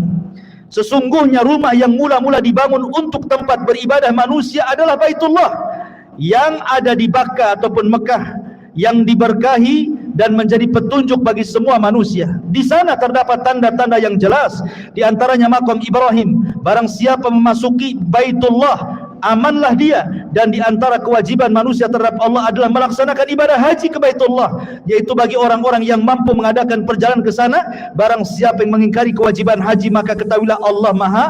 Speaker 1: Sesungguhnya rumah yang mula-mula dibangun untuk tempat beribadah manusia adalah Baitullah yang ada di Bakkah ataupun Mekah, yang diberkahi dan menjadi petunjuk bagi semua manusia. Di sana terdapat tanda-tanda yang jelas, di antaranya makam Ibrahim. Barang siapa memasuki Baitullah, amanlah dia. Dan di antara kewajiban manusia terhadap Allah adalah melaksanakan ibadah haji ke Baitullah, yaitu bagi orang-orang yang mampu mengadakan perjalanan ke sana. Barang siapa yang mengingkari kewajiban haji, maka ketahuilah Allah Maha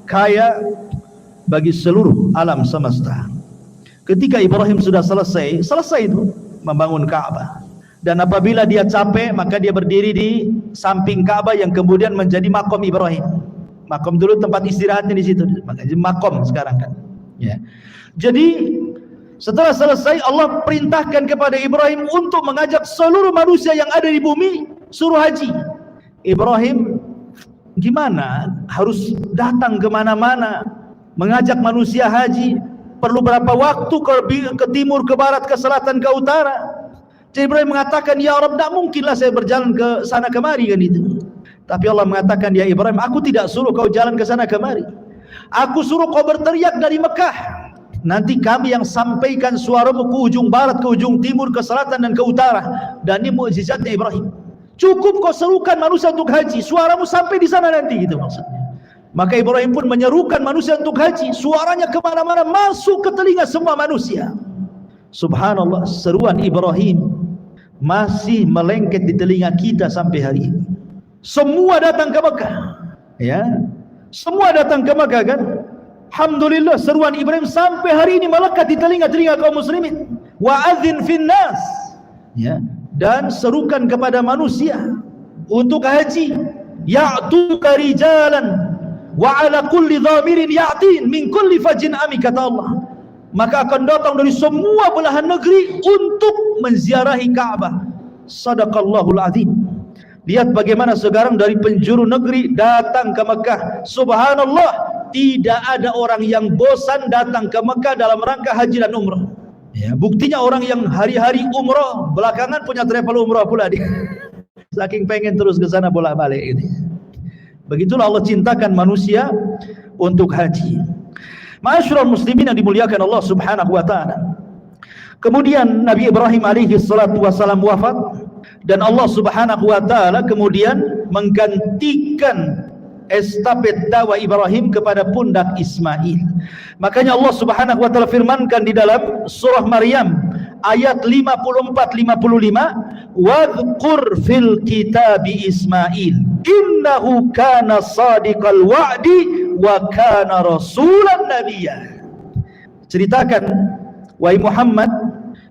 Speaker 1: Kaya bagi seluruh alam semesta. Ketika Ibrahim sudah selesai itu membangun Ka'bah, dan apabila dia capek maka dia berdiri di samping Ka'bah yang kemudian menjadi makom Ibrahim. Makom dulu tempat istirahatnya di situ, makanya makom sekarang kan. Ya. Jadi setelah selesai Allah perintahkan kepada Ibrahim untuk mengajak seluruh manusia yang ada di bumi suruh haji. Ibrahim gimana? Harus datang ke mana-mana mengajak manusia haji. Perlu berapa waktu ke timur, ke barat, ke selatan, ke utara. Jadi Ibrahim mengatakan, ya Rabb, tak mungkinlah saya berjalan ke sana kemari kan itu. Tapi Allah mengatakan, ya Ibrahim, aku tidak suruh kau jalan ke sana kemari. Aku suruh kau berteriak dari Mekah. Nanti kami yang sampaikan suaramu ke ujung barat, ke ujung timur, ke selatan dan ke utara. Dan ini mukjizatnya Ibrahim. Cukup kau serukan manusia untuk haji, suaramu sampai di sana nanti, gitu maksudnya. Maka Ibrahim pun menyerukan manusia untuk haji, suaranya kemana-mana, masuk ke telinga semua manusia. Subhanallah, seruan Ibrahim masih melengket di telinga kita sampai hari ini. Semua datang ke Mekah, ya, semua datang ke Mekah kan. Alhamdulillah, seruan Ibrahim sampai hari ini melekat di telinga-telinga kaum muslimin. Wa adzin fin nas, ya, dan serukan kepada manusia untuk haji. Ya'tuka rijalan wa ala kulli dhamirin ya'tin min kulli fajin ami, kata Allah. Maka akan datang dari semua belahan negeri untuk menziarahi Ka'bah. Sadaqallahul azim. Lihat bagaimana sekarang dari penjuru negeri datang ke Mekah. Subhanallah, tidak ada orang yang bosan datang ke Mekah dalam rangka haji dan umrah. Ya, buktinya orang yang hari-hari umrah belakangan punya travel umrah pula dia. Saking pengen terus ke sana bolak-balik ini. Begitulah Allah cintakan manusia untuk haji. Ma'asyiral muslimin yang dimuliakan Allah Subhanahu wa taala. Kemudian Nabi Ibrahim alaihi salatu wasalam wafat, dan Allah Subhanahu wa taala kemudian menggantikan estafet dakwah Ibrahim kepada pundak Ismail. Makanya Allah Subhanahu wa taala firmankan di dalam surah Maryam ayat 54-55, wadhkur fil kitabi Ismail innahu kana sadiqal wa'di wa kana rasulan nabiyya. Ceritakan wahai Muhammad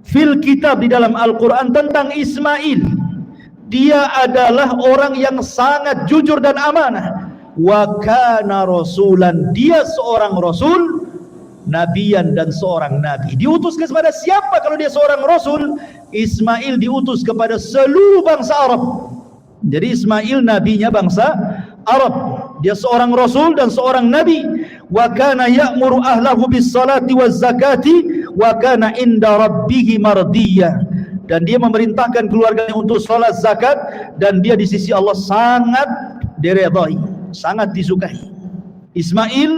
Speaker 1: fil kitab, di dalam Al-Quran, tentang Ismail. Dia adalah orang yang sangat jujur dan amanah. Wa kana rasulan, dia seorang rasul, nabiyan, dan seorang nabi. Diutus kepada siapa kalau dia seorang rasul? Ismail diutus kepada seluruh bangsa Arab. Jadi Ismail nabinya bangsa Arab. Dia seorang rasul dan seorang nabi. Wa kana ya'muru ahlahu bis salati waz zakati wa kana inda rabbih mardiyya. Dan dia memerintahkan keluarganya untuk salat, zakat, dan dia di sisi Allah sangat diridhai, sangat disukai. Ismail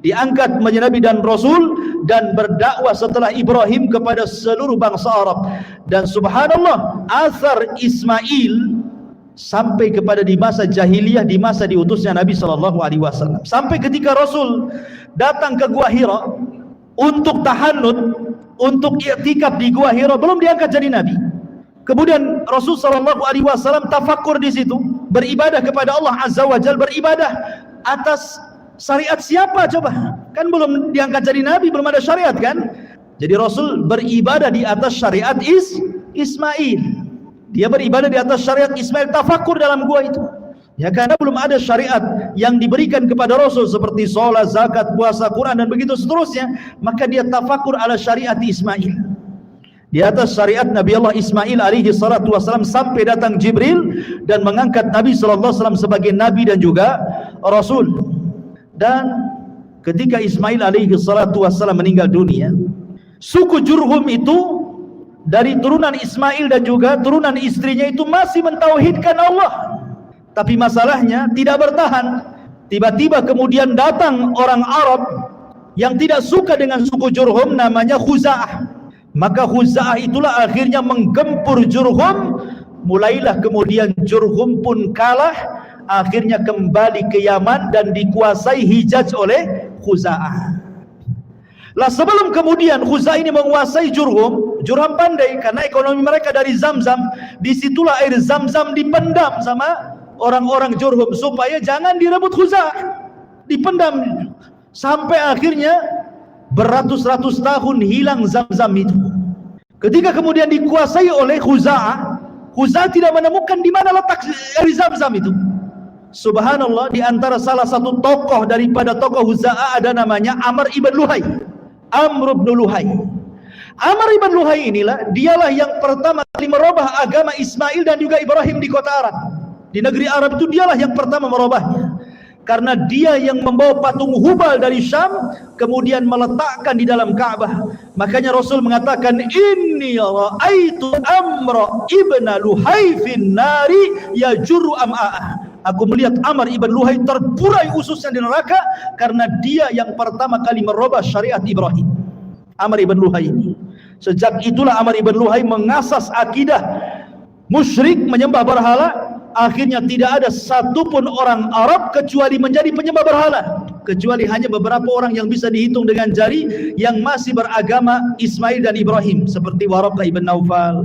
Speaker 1: diangkat menjadi nabi dan rasul dan berdakwah setelah Ibrahim kepada seluruh bangsa Arab. Dan subhanallah, asar Ismail sampai kepada di masa jahiliyah, di masa diutusnya Nabi SAW. Sampai ketika Rasul datang ke Gua Hira untuk tahannud, untuk i'tikaf di Gua Hira, belum diangkat jadi Nabi. Kemudian Rasul SAW tafakkur di situ, beribadah kepada Allah Azza wa Jalla, beribadah atas syariat siapa coba? Kan belum diangkat jadi Nabi, belum ada syariat kan? Jadi Rasul beribadah di atas syariat Ismail. Dia beribadah di atas syariat Ismail, tafakur dalam gua itu. Ya, karena belum ada syariat yang diberikan kepada Rasul seperti sholat, zakat, puasa, Quran dan begitu seterusnya. Maka dia tafakur ala syariat Ismail. di atas syariat Nabi Allah Ismail alaihi salatu wasallam, sampai datang Jibril dan mengangkat Nabi sallallahu alaihi wasallam sebagai nabi dan juga rasul. Dan ketika Ismail alaihi salatu wasallam meninggal dunia, suku Jurhum itu dari turunan Ismail dan juga turunan istrinya itu masih mentauhidkan Allah. Tapi masalahnya tidak bertahan. Tiba-tiba kemudian datang orang Arab yang tidak suka dengan suku Jurhum, namanya Khuza'ah. Maka Khuza'ah itulah akhirnya menggempur Jurhum. Mulailah kemudian Jurhum pun kalah, akhirnya kembali ke Yaman dan dikuasai Hijaz oleh Khuza'ah. Lah sebelum kemudian Khuza'ah ini menguasai Jurhum, Jurhum pandai karena ekonomi mereka dari Zamzam. Disitulah air Zamzam dipendam sama orang-orang Jurhum supaya jangan direbut Khuza'ah, dipendam sampai akhirnya beratus-ratus tahun hilang Zamzam itu. Ketika kemudian dikuasai oleh Khuza'ah, Khuza'ah tidak menemukan di mana letak air Zamzam itu. Subhanallah, di antara salah satu tokoh daripada tokoh Khuza'ah ada namanya Amr ibn Luhai. Amr ibn Luhai. Amr ibn Luhai inilah dialah yang pertama kali merubah agama Ismail dan juga Ibrahim di kota Arab. Di negeri Arab itu dialah yang pertama merubahnya. Karena dia yang membawa patung Hubal dari Syam kemudian meletakkan di dalam Ka'bah. Makanya Rasul mengatakan, inni ra'aitu Amr ibn Luhai fin nari yajurru am'a'ah. Aku melihat Amr ibn Luhai terburai ususnya di neraka karena dia yang pertama kali merubah syariat Ibrahim. Amr ibn Luhai ini. Sejak itulah Amr ibn Luhai mengasas akidah musyrik, menyembah berhala. Akhirnya tidak ada satupun orang Arab kecuali menjadi penyembah berhala, kecuali hanya beberapa orang yang bisa dihitung dengan jari yang masih beragama Ismail dan Ibrahim, seperti Waraqah ibn Naufal,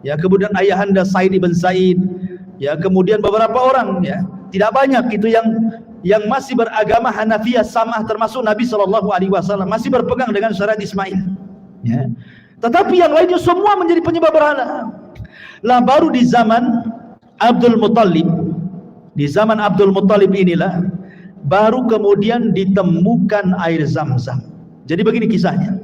Speaker 1: ya, kemudian ayahanda Said ibn Zaid, ya, kemudian beberapa orang, ya, tidak banyak itu yang masih beragama Hanafiyah Sam'ah, termasuk Nabi SAW masih berpegang dengan syariat Ismail, ya. Tetapi yang lainnya semua menjadi penyembah berhala. Lah baru di zaman Abdul Muttalib, di zaman Abdul Muttalib inilah baru kemudian ditemukan air Zamzam. Jadi begini kisahnya.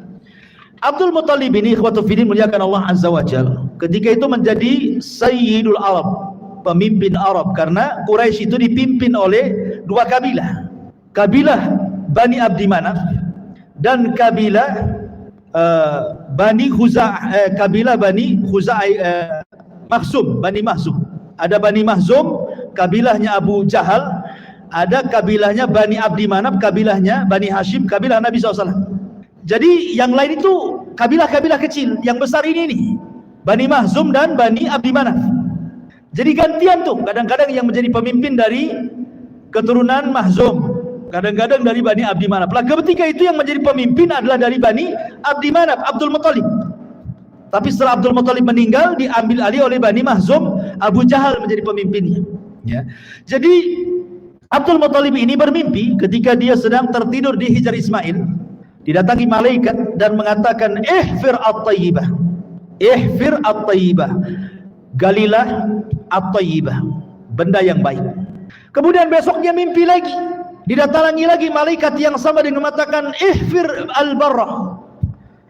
Speaker 1: Abdul Muttalib ini, ikhwatu fiddin, muliakan Allah Azza wa Jalla, ketika itu menjadi Sayyidul Arab, pemimpin Arab, karena Quraisy itu dipimpin oleh dua kabilah, kabilah Bani Abdi Manaf dan kabilah Bani Khuza'ah, kabilah Bani Khuza'ah, Makhzum, Bani Makhzum. Ada Bani Makhzum, kabilahnya Abu Jahal. Ada kabilahnya Bani Abdi Manaf, kabilahnya Bani Hashim, kabilah Nabi SAW. Jadi yang lain itu kabilah-kabilah kecil. Yang besar ini nih, Bani Makhzum dan Bani Abdi Manaf. Jadi gantian tuh, kadang-kadang yang menjadi pemimpin dari keturunan Makhzum, kadang-kadang dari Bani Abdi Manaf. Lah ketika itu yang menjadi pemimpin adalah dari Bani Abdi Manaf, Abdul Muttalib. Tapi setelah Abdul Muttalib meninggal, diambil alih oleh Bani Makhzum, Abu Jahal menjadi pemimpinnya, ya. Jadi Abdul Muttalib ini bermimpi ketika dia sedang tertidur di Hijr Ismail, didatangi malaikat dan mengatakan, ihfir at-tayyibah, ihfir at-tayyibah, galilah at-tayyibah, benda yang baik. Kemudian besoknya mimpi lagi, didatangi lagi malaikat yang sama dengan mengatakan, ihfir al-barrah,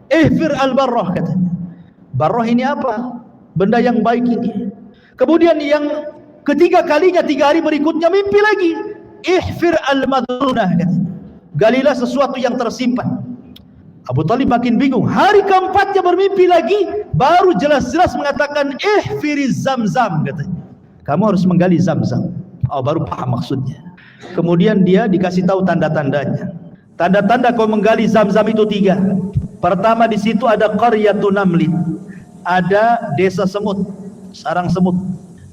Speaker 1: ihfir al-barrah, katanya. Barrah ini apa? Benda yang baik ini. Kemudian yang ketiga kalinya, 3 hari berikutnya mimpi lagi, ihfir al-madrunah, katanya. Galilah sesuatu yang tersimpan. Abu Talib makin bingung. Hari keempatnya bermimpi lagi, baru jelas-jelas mengatakan ihfiriz Zamzam, katanya. Kamu harus menggali Zamzam. Oh, baru paham maksudnya. Kemudian dia dikasih tahu tanda-tandanya. Tanda-tanda kau menggali Zamzam itu 3. Pertama, di situ ada qaryatun namlin, ada desa semut, sarang semut.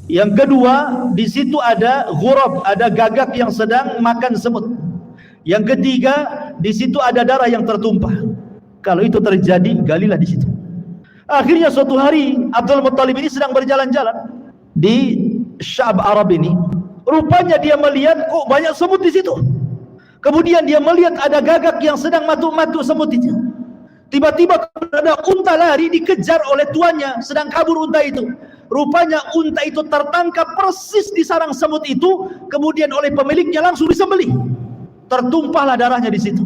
Speaker 1: Yang kedua, di situ ada ghurab, ada gagak yang sedang makan semut. Yang ketiga, di situ ada darah yang tertumpah. Kalau itu terjadi, galilah di situ. Akhirnya suatu hari Abdul Muttalib ini sedang berjalan-jalan di Sya'b Arab ini. Rupanya dia melihat kok banyak semut di situ. Kemudian dia melihat ada gagak yang sedang matu-matu semut itu. Tiba-tiba ada unta lari, dikejar oleh tuannya, sedang kabur unta itu. Rupanya unta itu tertangkap persis di sarang semut itu, kemudian oleh pemiliknya langsung disembelih. Tertumpahlah darahnya di situ.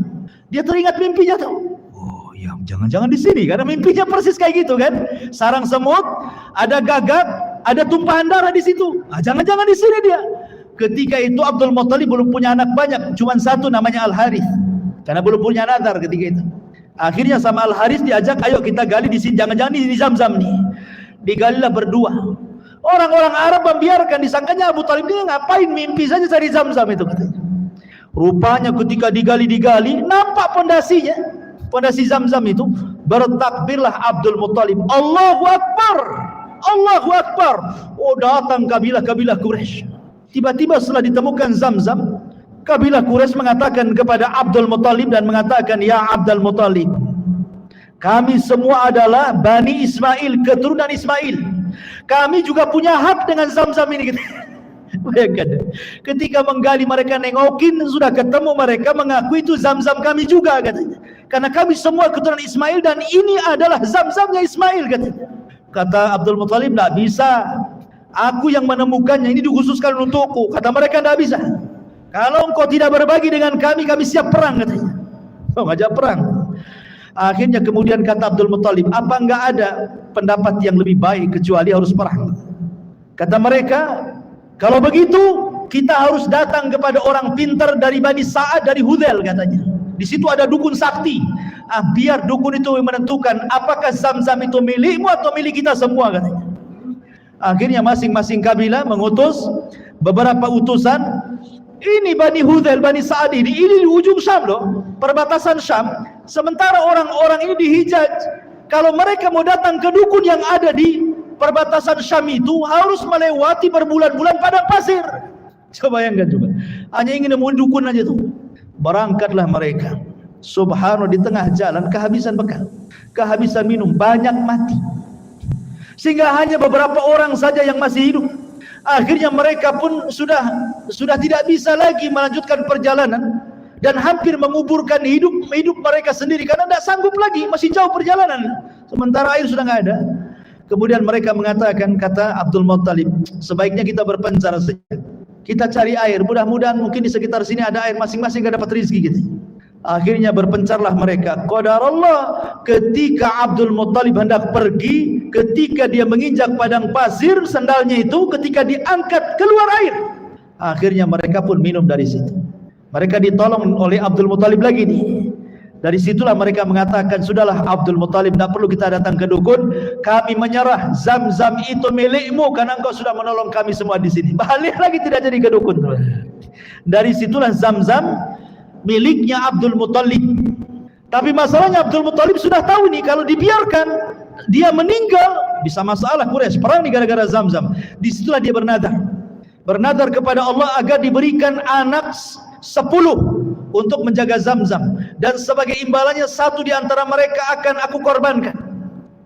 Speaker 1: Dia teringat mimpinya tuh. Oh, yang Jangan-jangan di sini, karena mimpinya persis kayak gitu kan. Sarang semut, ada gagak, ada tumpahan darah di situ. Jangan-jangan di sini dia. Ketika itu Abdul Muttalib belum punya anak banyak, cuma satu namanya Al-Harith. Karena belum punya nazar ketika itu. Akhirnya sama Al-Harith diajak, ayo kita gali di sini, jangan-jangan di Zamzam nih. Digalilah berdua. Orang-orang Arab membiarkan, disangkanya Abu Talib ini ngapain, mimpi saja cari Zamzam itu katanya. Rupanya ketika digali, nampak pondasinya. Pondasi Zamzam itu, bertakbirlah Abdul Muttalib, Allahu Akbar, Allahu Akbar. Oh, datang kabilah-kabilah Quraisy. Tiba-tiba setelah ditemukan Zamzam, kabilah Quraisy mengatakan kepada Abdul Muttalib dan mengatakan, ya Abdul Muttalib, kami semua adalah Bani Ismail, keturunan Ismail. Kami juga punya hak dengan Zamzam ini. Bayangkan, ketika menggali mereka nengokin, sudah ketemu, mereka mengaku itu Zamzam kami juga katanya. Karena kami semua keturunan Ismail dan ini adalah Zamzamnya Ismail katanya. Kata Abdul Muttalib, tidak bisa. Aku yang menemukannya, ini dikhususkan untukku. Kata mereka, tidak bisa. Kalau engkau tidak berbagi dengan kami, kami siap perang katanya. Oh, ngajak perang. Akhirnya kemudian kata Abdul Muttalib, apa enggak ada pendapat yang lebih baik kecuali harus perang? Kata mereka, kalau begitu kita harus datang kepada orang pintar dari Bani Sa'ad, dari Hudzail katanya. Di situ ada dukun sakti. Biar dukun itu menentukan apakah Zamzam itu milikmu atau milik kita semua katanya. Akhirnya masing-masing kabilah mengutus beberapa utusan. Ini Bani Hudzail, Bani Sa'ad ini di ujung Syam loh, perbatasan Syam. Sementara orang-orang ini di Hijaz. Kalau mereka mau datang ke dukun yang ada di perbatasan Syam itu, harus melewati berbulan-bulan padang pasir. Coba bayangkan juga. Hanya ingin nemuin dukun aja tuh. Berangkatlah mereka. Subhanallah, di tengah jalan kehabisan bekal, kehabisan minum, banyak mati. Sehingga hanya beberapa orang saja yang masih hidup. Akhirnya mereka pun sudah tidak bisa lagi melanjutkan perjalanan dan hampir menguburkan hidup mereka sendiri karena tidak sanggup lagi, masih jauh perjalanan. Sementara air sudah nggak ada. Kemudian mereka mengatakan, kata Abdul Muttalib, sebaiknya kita berpencar saja. Kita cari air, mudah-mudahan mungkin di sekitar sini ada air, masing-masing gak dapat rezeki gitu. Akhirnya berpencarlah mereka. Qadarullah, ketika Abdul Muttalib hendak pergi, ketika dia menginjak padang pasir, sandalnya itu ketika diangkat keluar air. Akhirnya mereka pun minum dari situ. Mereka ditolong oleh Abdul Muttalib lagi nih. Dari situlah mereka mengatakan, sudahlah Abdul Muttalib, tidak perlu kita datang ke dukun, kami menyerah, Zamzam itu milikmu karena engkau sudah menolong kami semua di sini. Balik lagi tidak jadi ke dukun. Dari situlah Zamzam miliknya Abdul Muttalib. Tapi masalahnya Abdul Muttalib sudah tahu nih, kalau dibiarkan dia meninggal bisa masalah Quraisy, perang nih gara-gara Zamzam. Disitulah dia bernadar kepada Allah agar diberikan anak 10 untuk menjaga Zamzam, dan sebagai imbalannya satu di antara mereka akan aku korbankan.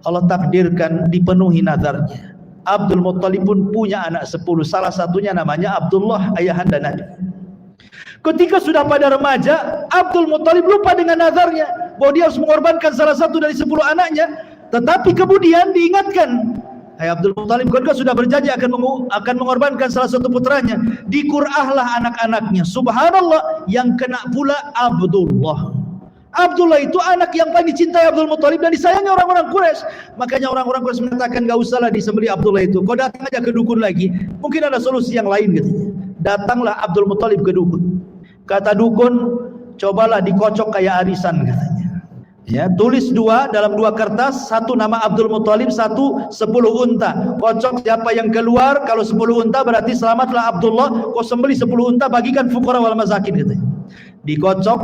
Speaker 1: Allah takdirkan dipenuhi nadarnya. Abdul Muttalib pun punya anak 10, salah satunya namanya Abdullah, ayahanda Nabi. Ketika sudah pada remaja, Abdul Muttalib lupa dengan nadarnya bahwa dia harus mengorbankan salah satu dari 10 anaknya. Tetapi kemudian diingatkan, hai Abdul Muttalib, kau sudah berjanji akan mengorbankan salah satu putranya. Dikurahlah anak-anaknya. Subhanallah, yang kena pula Abdullah. Abdullah itu anak yang paling dicintai Abdul Muttalib dan disayangi orang-orang Quraisy. Makanya orang-orang Quraisy mengatakan, gak usahlah disembelih Abdullah itu, kau datang aja ke dukun lagi, mungkin ada solusi yang lain katanya. Datanglah Abdul Muttalib ke dukun. Kata dukun, cobalah dikocok kayak arisan katanya. Ya, tulis dalam 2 kertas, satu nama Abdul Muttalib, satu 10 unta. Kocok siapa yang keluar, kalau 10 unta berarti selamatlah Abdullah. Kau sembeli 10 unta, bagikan fuqara wal masakin katanya. Dikocok,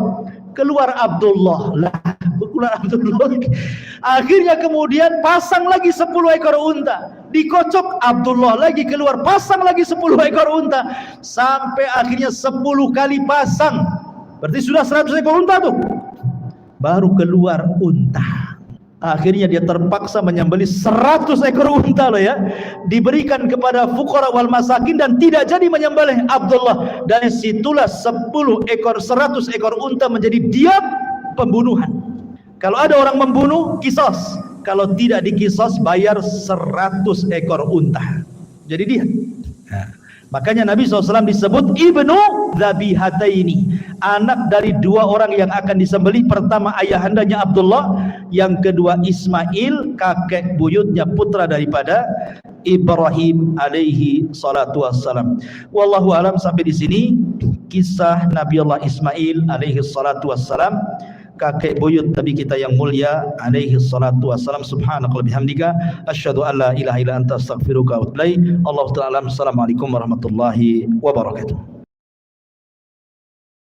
Speaker 1: keluar Abdullah. Lah, keluar Abdullah. Akhirnya kemudian pasang lagi 10 ekor unta. Dikocok, Abdullah lagi keluar, pasang lagi 10 ekor unta. Sampai akhirnya 10 kali pasang. Berarti sudah 100 ekor unta tuh. Baru keluar unta. Akhirnya dia terpaksa menyembelih 100 ekor unta loh ya. Diberikan kepada fuqara wal masakin dan tidak jadi menyembelih Abdullah. Dari situlah 100 ekor unta menjadi diat pembunuhan. Kalau ada orang membunuh, kisos. Kalau tidak dikisos, bayar 100 ekor unta. Jadi diat. Nah, Makanya Nabi SAW disebut Ibnu Zabihataini, anak dari dua orang yang akan disembelih. Pertama ayahandanya Abdullah, yang kedua Ismail, kakek buyutnya, putra daripada Ibrahim alaihi salatu wassalam. Wallahu alam. Sampai di sini kisah Nabi Allah Ismail alaihi salatu wassalam, kakek buyut Nabi kita yang mulia alaihi salatu wassalam. Subhanakallahumma bihamdika asyhadu an la ilaha illa anta astaghfiruka wa atubu ilaik. Allahu ta'ala. Assalamualaikum warahmatullahi wabarakatuh.